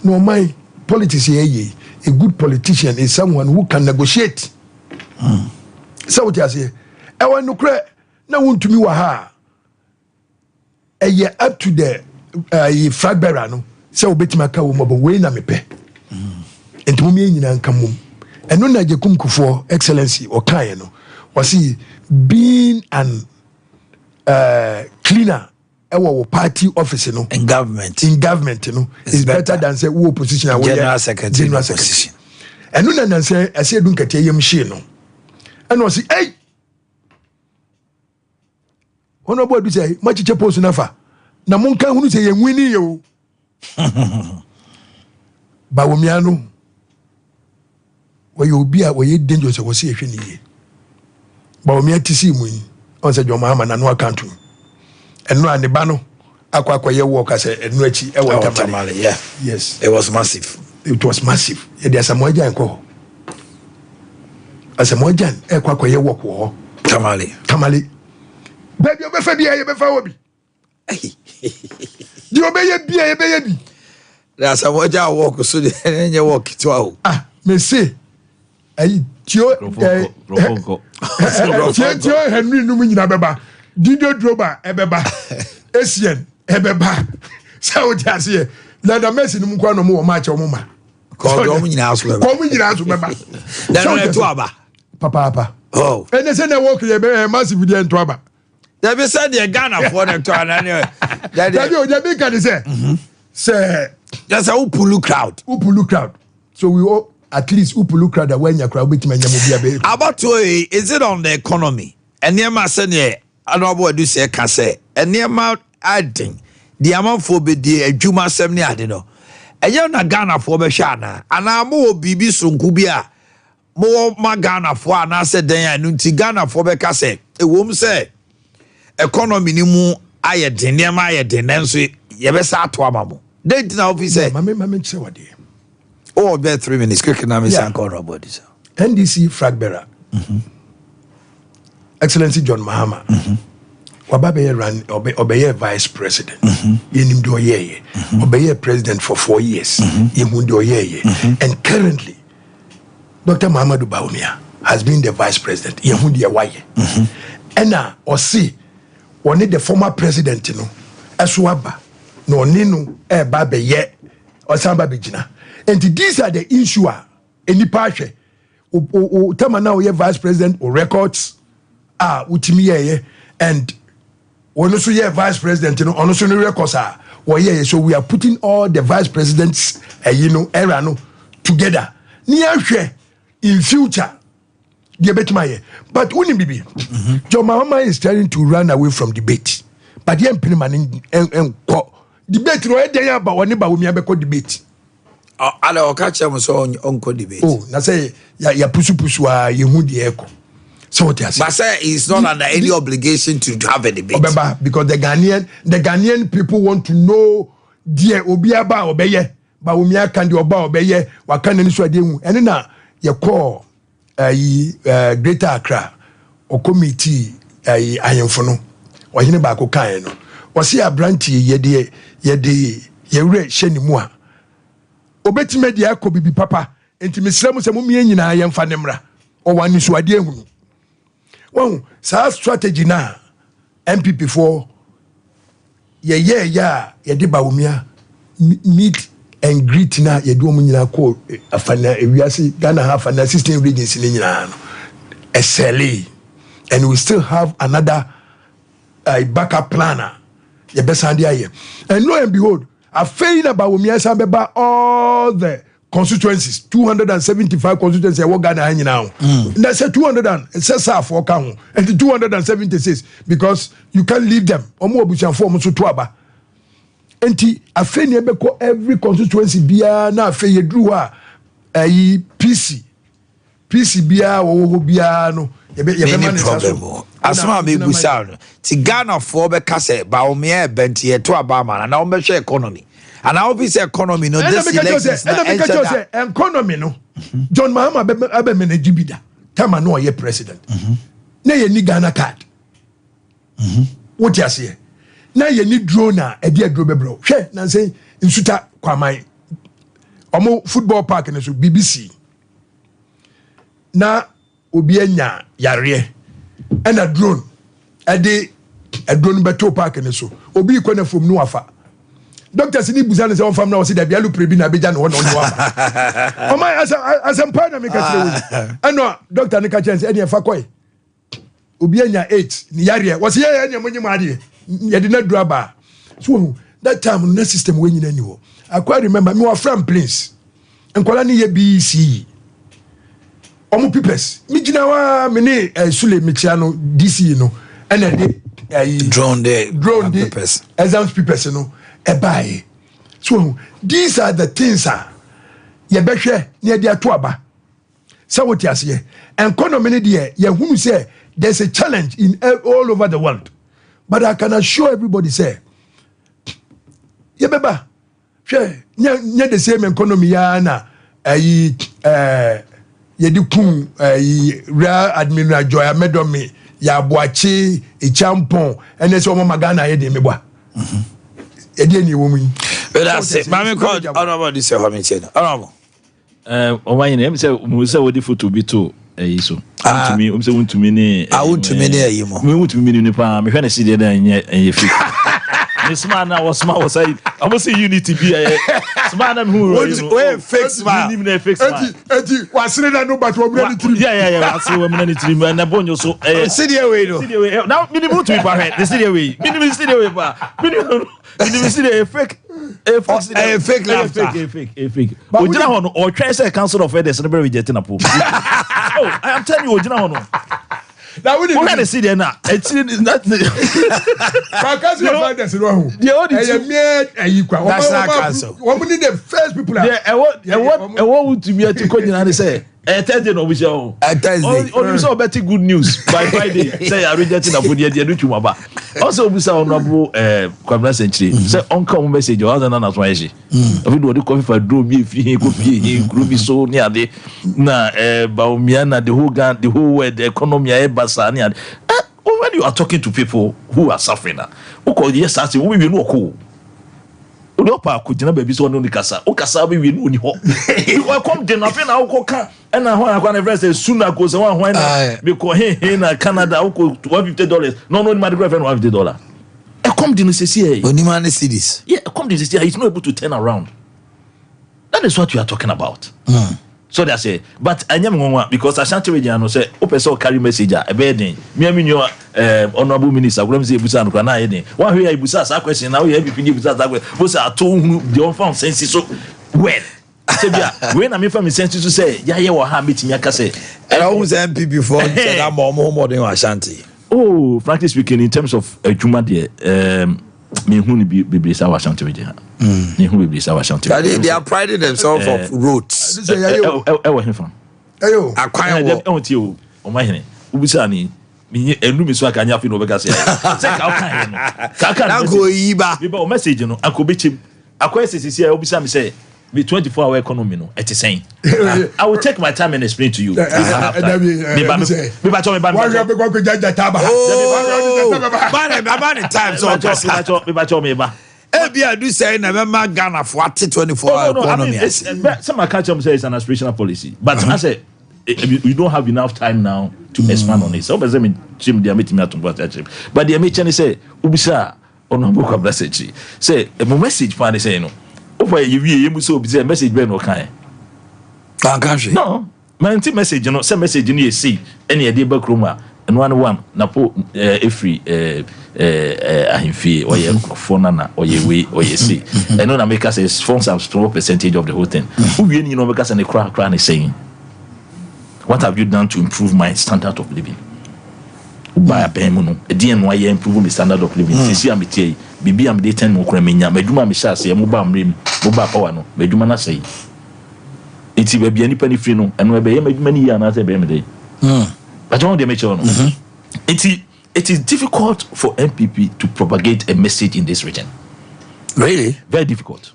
no my politics here a good politician is someone who can negotiate so what you say e wan no kra na wontumi wa ha up to the fragbera no se obetima ka wo mabo we na mepe enti me nyina nka mum eno na jekum kufo excellency o kan no wasi being an cleaner our party office no in government no is better than say wo opposition and general secretary position eno na say ase dun kete yem hye no eno wasi hey ono bo du say machiche post na fa na monka hunu say yenwini ye o ba wo mianu we obi a we dangerous we say ehwe ni ye ba wo miati si mu yi on say John Mahama na no account eno ane ba no akwa ye work as eno achi e wo Tamale yeah yes it was massive ye dey asamoja enko asamoja e kwa ye work wo Tamale baby obefa bia ye befa obi di obeye bia ye beye bi na asamoja work so de enye work to aho me say ayi tio tio Henry no nyina beba Dido Droba ebeba Essien ebeba sao tiase na da Messi no mkwa no mo match o mo ma ko do mo nyina aso beba na no to aba papa oh ene se na work ye be massive dey to aba there be said the Ghana for the to anani that you dey can say just a upulu crowd so we all at least upulu crowd when you crowd bit manya mo bia be about to is it on the economy enema se ne anobo do say ka say enema adding the amount for be the adwuma sem ne ade no enye na Ghana for be hwa ana mo bibi sonku bia mo ma Ghana for ana se den anu nti Ghana for be ka say e wom say economy ni mu ayeden enema ayeden nenso ye be sa to amamo date na officer mama say what dey oh be 3 minutes quick na me san call robot this NDC fragbera Excellency John Mahama wababe ran obeye vice president yenim do yeye obeye president for 4 years yehu do yeye and currently Dr. Mahamadou Bawumia has been the vice president yehu de waye ena osi oni the former president no esoaba no oni no e ba be ye osamba begina and these are the issue enipa hwe o tama na o ye vice president o records utimi ye and One also yeah vice president, you know, on also no records are. Yeah, so we are putting all the vice presidents, era no together. Near in future, but only baby. John Mahama is trying to run away from debate, but the implement and debate no idea about one about we have debate. I don't catch them so on debate. Oh, na say ya pusu you hu the echo. So what you say? But say it's not under any obligation to have a debate. Because the Ghanaian people want to know dear obiaba obeye, ba umia kandi oba obeye, wakane ni swade hu. Ene na ye call Greater Accra o committee ayemfo no. Wahine ba ko kan no. Wasi abranti ye wure hye ni mu a. Obetime de akọ bibi papa. Enti mesrem se mu mie nyina yemfa ne mra. O wani swade hu. Well, so strategy now, MPP for ye did Baumia meet and greet now, ye do munina call a fana, we are see Ghana have an assistant regions in Iran, SLA, and we still have another backup planner, ye best idea here. And lo and behold, a fail about Baumia Sambeba all the constituencies 275 constituencies what Ghana hanging now. That's 200 and it's for count and 276 because you can't leave them. Omo obusian form so tuaba. Enti afeni ebeko every constituency bia na afeye drew a PC bia wo bia no ye man problem. Asma me busa no. Ti Ghana for be kase ba o me benti ye to aba man na o be hwe economy. And I hope it's economy, no. This election, economy, no. John Mahama abe manage bida. Tama no ye president. Na ye ni Ghana card. What you say? Na ye ni drone na e dia drone bebro. Hwe na say insuta kwaman. Omo football park na so BBC. Na obi anya yare. And a drone. A drone beto park na so. Obi ko na from no afa. Doctor Sini Buzan is on farm now. See that Bialu Prebina Bejan one on one. Oh my, as a partner, make us. I know Doctor Nika Chance, any Fakoi. Ubianya 8, Niaria was here any money, Madi. You did not draw bar. So that time, no system winning anymore. I quite remember me, friend, please. And Kolani BC. Omu Pipes. Mijinawa, Mene, Sule Michiano, DC, you know, and a drone the Pipes. Exams Pipes, you know. Ebaye. So these are the things ye behwe near dia to aba. So what you say? Economy there ye who say there's a challenge in all over the world. But I can assure everybody say ye beba hwe nya the same economy ya na ye di kun real admiral Joya Medomi ya Boakye Echampon ene so mo magana ye de meboa. Any woman. But I say, Mammy called honorable this honorable. Omanhene say Musa would differ to be too. So to me, to me, I want to many you more. We want to many nipa. Me when see there and ye fit. This man now was smart was I must say unity be a smart and who fake smart. Eti was really no but we yeah. So we many trim and abonyo so city away. Now minimum to be parent. The city away. Minimum city away ba. Minimum city fake. A fake. Ojina hono or try say council of elders never rejecting a pool. Oh, I am telling you, Ojina hono. Now we didn't see there now. It's not. Because you find us wrong. The audience, that's not council. What we need the first people. Yeah, what would to me to call you and say? Thursday no wish you. Thursday. Oh, you saw better good news by Friday. Say I rejecting a food yet you do about. Also, we saw honorable Kwabena Century. Say uncle message or other than as why she. I will do coffee for do me if he could be groovy so near the na Baumiana, the whole world, the economy, Basani. When you are talking to people who are suffering, who call yes, I say we will not cool. Opa kujina baby so no nikasa o kasa be wi no ni ho we come de na fe na wo ka and na ho akwa na first sooner go so one na me ko he na Canada wo ko $150 no ni my girlfriend $150 e come de no se see oni man see this yeah come de see he's not able to turn around. That is what you are talking about. So that's it. But I never because Ashanti region say open carry message a bed. Me honorable minister, we say Busa no kana eden. One here Busa sa question now here be Busa that way. Busa to the unfound sense so when Sebia when am from sense to say ya wo ha meeting aka say and I was MP before said I'm more than Ashanti. Oh, frankly speaking, in terms of Juma there, me who be sa Ashanti region. Me who be sa Ashanti. They are priding themselves of roads. From Ayo. Akwan wo. I want you Omanhene. Ubusa ni me enu me so aka nya fi no be ka say. Say ka ka na go yiba. Be ba message no akobechim. Akwa sisi ya obisa me say be 24-hour economy no it is saying I will take my time and explain to you. Me ba time so Abia do say na member Ghana for 24-hour economy. Some can't say it's an aspirational policy, but I say we don't have enough time now to expand on it. So but they meet me at but the meeting say ubisa honorable message say a message for say no over you so be message be no kan no man message no say message no you see any e dey back room and one na po every ahimfie or your phone or your way or you see I know that make us a forms a strong percentage of the whole thing who you know because and the crack is saying what have you done to improve my standard of living by a pemono a DNY improve the standard of living see am tie bibi am dey 10 mo kra menya maduma me sha se mo ba mrem mo ba power no maduma na say enti ba bia ni pani free no eno e be ye maduma ni ya na say be me dey but don't dey make sure no it is difficult for MPP to propagate a message in this region. Really? Very difficult.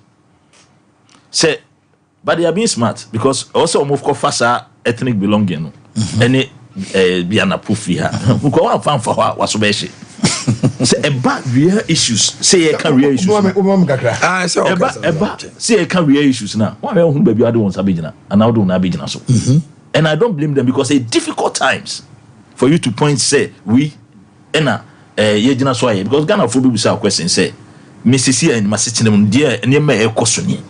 Say, but they are being smart because also move faster ethnic belonging. No? Any be an approve here. Who go out fan for what so beshi. Say about real issues. Say a career issues. Say a career issues now. Why who baby other ones abijina and now do na abijina so. And I don't blame them because it's difficult times for you to point say we ena yejina so aye because Ghana for people say question say Mississippi and Massachusetts dem dia enema e kosoni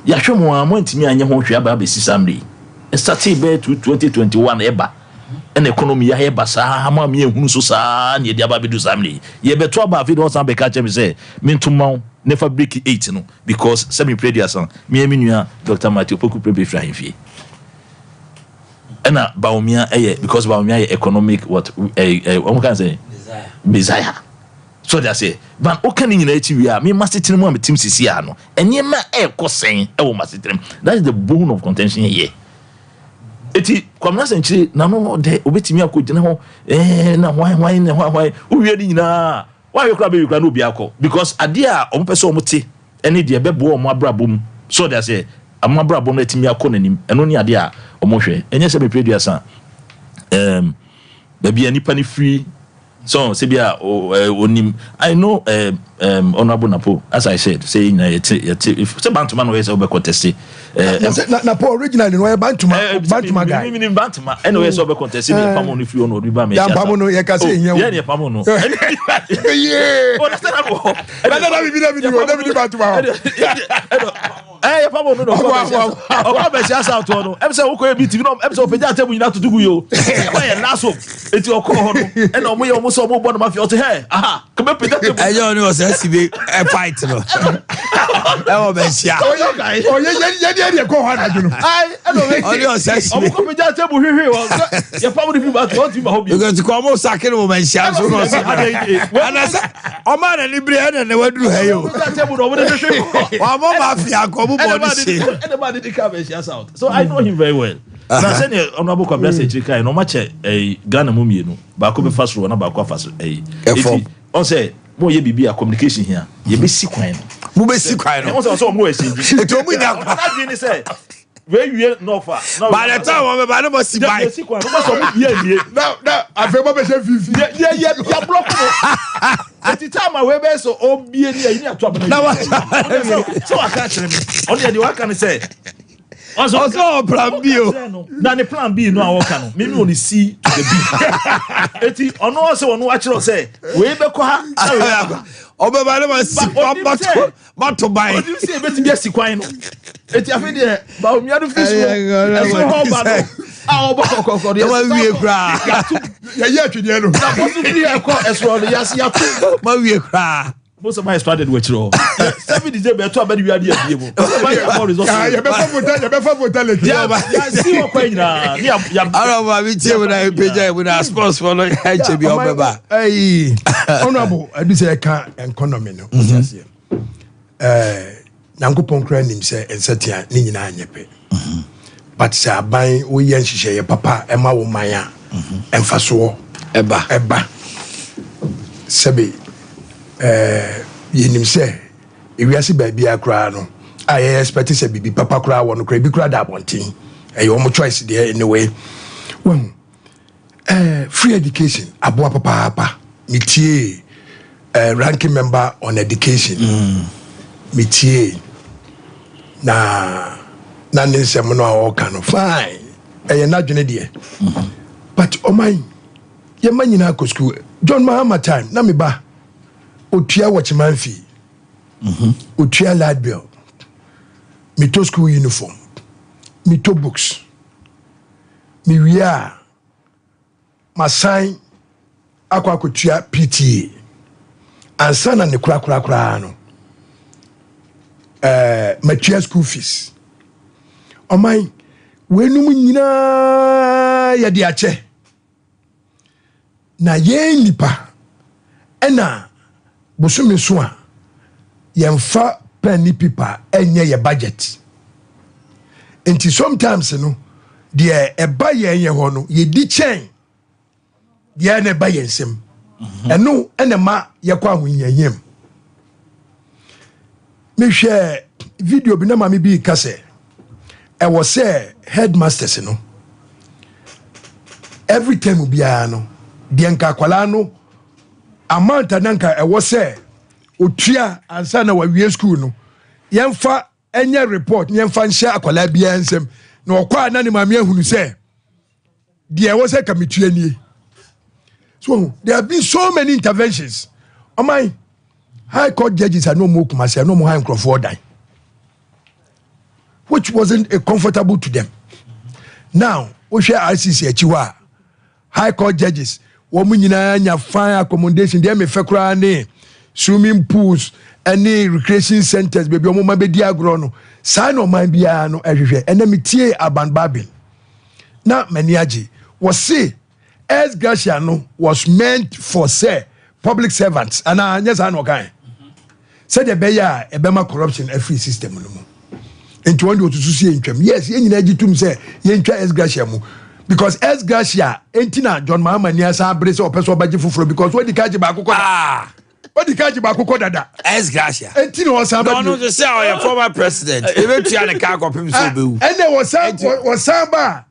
ya hwemo a montimi anye ho hwe aba be sisamri started be 2021 eba en economy ya eba sa ma me ehunu so sa na dia ba be do samri ye beto aba fi do san be ka chem say mintumon ne fabric 8 no because semi prediason me nua Dr. Matthew Poku prebe fly fie ena baumia because baumia economic what can say desire so they say but o kan nyina echi wi a me masitene mu am team sisi a no enye ma kosen e wo masitene that is the bone of contention here eti kwamna senchire na no de obetimi akogina ho na why o wi adi nyina why you be no bi akọ because ade a o pese o mute ene de bebo o mo abrabom so they say amabrabom na timi akọ nanim eno ne ade a o mo hwe enye se be preduasa baby anipa ni free so sebia onim I know honorable Napo as I said saying if say bantuma no say obe contest na Paul originally no bantuma guy me bantuma anyway say obe contest me pamo no free on oduba me ya pamo no ye ka say yen yeah ne pamo no yeah understand abo na bi bantuma pamo no o be sia sa to no em say wo ko e meeting no em say opeja table nyina tutugu yo why na so eti okọ ho no e na omo ye omo so omo bo no mafia o te he aha come peja table ayo ni o se sibe e fight no e o be sia o ye ko ho na juno ai e no we o ni o se sibe omo ko peja table hwehwe o ye pamo no people to ma ho bi because ko mo sakere mo man sia so no so ana sa o ma na libre e na waduru he yo table no omo de hwehwe o mo mafia ko mo body say anybody dey come and shout out so I know him very well na say ne honorable kwabia say chika no match Ghana mu mienu ba ko be fast road na ba ko fast if on say mo ye bibia communication here ye be si kwan mo be si kwan no so mo we sinji eto mu nya kwa na dey say we no far by the time we ba no mo si bai si kwan mo so mo bia nie na afi mo be say fifi ya block no at the time we be so obie ni ayi ato abana so I can't tell me only the one can say also plan B na the plan B no awaka no me only see to the B eti ono say ono akiro say we be ko ha obeba no ma si mato bai you see beti be si kwan no Eti afi de ba omi adu fish wo. Eso ho ba no. Ah obo kokoko de. Ma wie kra. Ya ye atwede no. Na bosu bi e ko eso no ya ya to. Ma wie kra. Most of my started with you. 7 days better about you are here. Ya be fa mortality. Yeah, see what point na. Araba bi tie we na peja we na sports for no ha bi obeba. Hey, honorable, I do say ka economy no. Nankopon kra nim say ensetia ni nyina anyepe. But say aban wo ye nhihye ye papa e ma wo man a emfa so eba. Sebe yenim say ewiase ba bia kra no I expect say bibi papa kra won kra bi kra da bontin e yo mo choice there anyway when free education aboa papa metie ranking member on education metie na nsem no all kind of fine e na dwene there but oh my ye manyina ko school John Mahama time na me ba otua watchman fee otua light bill me to school uniform me to books me wia ma sign akwa kotua PTA ansa na ne kura no matua school fees o my wenum nyina ya de ache na ye nipa ena bosumi so a yemfa penny paper enye ye budget enti sometimes no de eba ye ho no ye di chen de na eba ye nsem eno ena ma ye kwa ahonyanyem me hwe video bi na ma me bi kase e was say headmasters no every time bia no de nka kwala no amount nanka e was say otua ansa na wawie school no yemfa enye report yemfa nhye akwala bia nsem na okwa na ne mame ahunu say de was say committee nie so there have been so many interventions on my high court judges are no more kumase no more high Crawford die which wasn't comfortable to them now we share ICC achiwa high court judges wo nyina nya fine accommodation dem me fekura ne swimming pools any recreation centers baby o ma be di agro no sai no man bia no ehwehwe enamitie aban babin na maniaji was say as Gracia no was meant for say public servants and yes I no kan said the beya ebema corruption every system no mo enti won do to see entwam yes ye nyina agitum say ye ntwa as Gracia mu because as Gracia entina John Mahama ni asa abrese opeso obaji fufuro because what the kaji ba akoko what the kaji ba akoko dada as Gracia entina was aba no say our former president even tia ne ka kopim so bewu and there was samba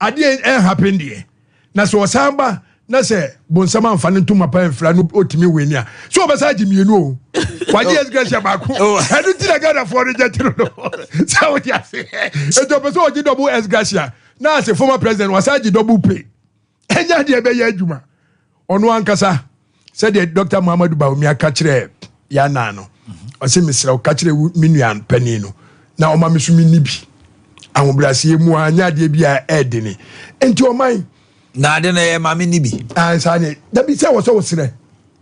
ade happen there na so samba na say bonsama amfane ntuma pa enfra no otimi weni a so obesa gimienu o kwaje as Gracia ba ko edu ti na gada for the jetro no so what you say e do person oji double as Gracia na say former president was aji double pay enya de be ya adwuma ono ankasa said the Dr. Muhammadu Bawumia ka kire ya na no o se misra o ka kire minuan pani no na o ma mesu minni bi ahobrase mu anya de bi a edini enti o man na de na ye mame ni bi ansa ne da bi se wo so sire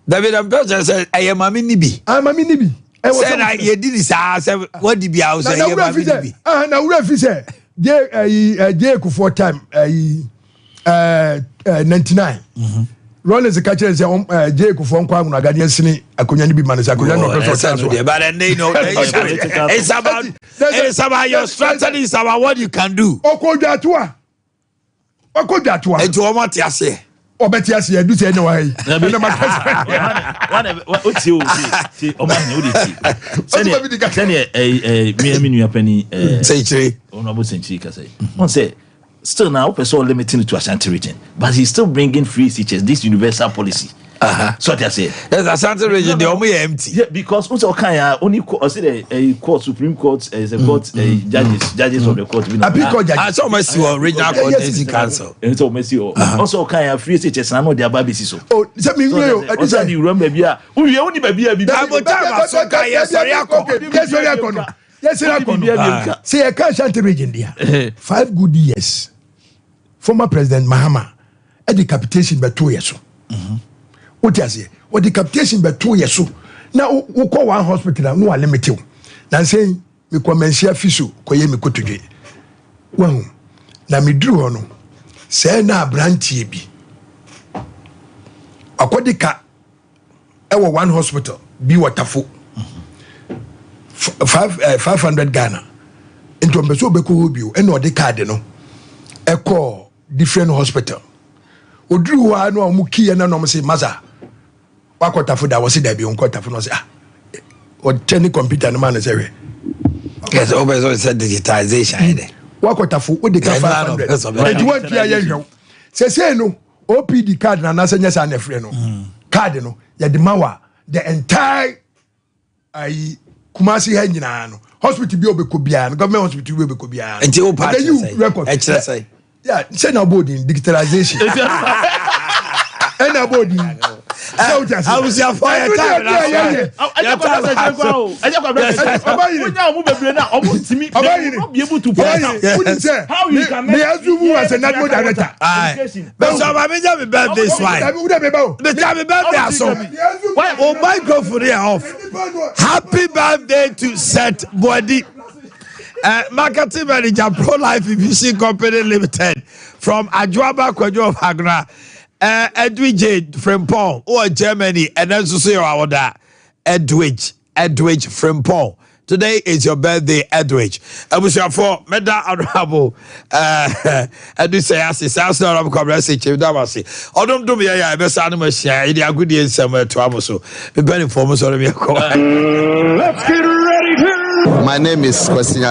David am person say aye mame ni bi mame ni bi e wo say na ye di sa say what di bi a say ye mame ni bi na wura fi say je Kufuor time 99 Ron is a catcher and say je Kufuor nkwa na guardian sini akonya ni bi man say akonya no person so but then they know it's about your strategy, it's about what you can do okodwatua eto o mate ase obeti ase edu say no why na ma o ti Omanhene o di ti sene me nua pani say chire honorable century ka say on say still now person limiting it to Ashanti region but he's still bringing free teachers this universal policy so what I say yes Ashanti region the omo empty yeah because also kan only say the court supreme court is a court judges of the court so much regional coordinating council and so mercy also kan free teachers na no their babisi so oh say me know I say the room baby a we only baby a bi so kan yes sorry akọ Yes, say I can't Ashanti region there. 5 good years. Former President Mahama at the capitation by 2 years. What you say? What the capitation by 2 years. Now we call one hospital no limited. Now saying me commence fisu koye me kotudwe. Well, na me dru no. Say na branch bi. Akodika ewo one hospital bi watafo. 500 Ghana. Into mbeso beko bio eno ode card no. Eko different hospital. Odru wa no amuki na no say maza. Wakotafo da wose da bi onkotafo no say or turning computer no man say. Yes, always said digitization. Wakotafo wo de ka 500. E di wan tia ye hwew. Say no OPD card na na senya sa na free no. Card no ya de mawa the entire Kumasi ha nyina no. Hospital bi obeko bia no government hospital bi obeko bia. Enti o part say. Yeah, say na board in digitalization. And board in I was your fire time. How you can make as a national director. But so I mean, my birthday swine. Oh, microphone here off. Happy birthday to Set Body. Marketing manager Pro Life Fishing Company Limited from Ajwaba Kwajo of Agra. Edwidge Frimpong or Germany, and also say our Edwidge Frimpong. Today is your birthday, Edwidge. I was your for Meda Honorable. I do say, I see, sounds not of conversation. Damasi. I don't do me a best animal share. It is a good year somewhere to Amoso. The benefit for us on the Let's get ready to. My name is Question.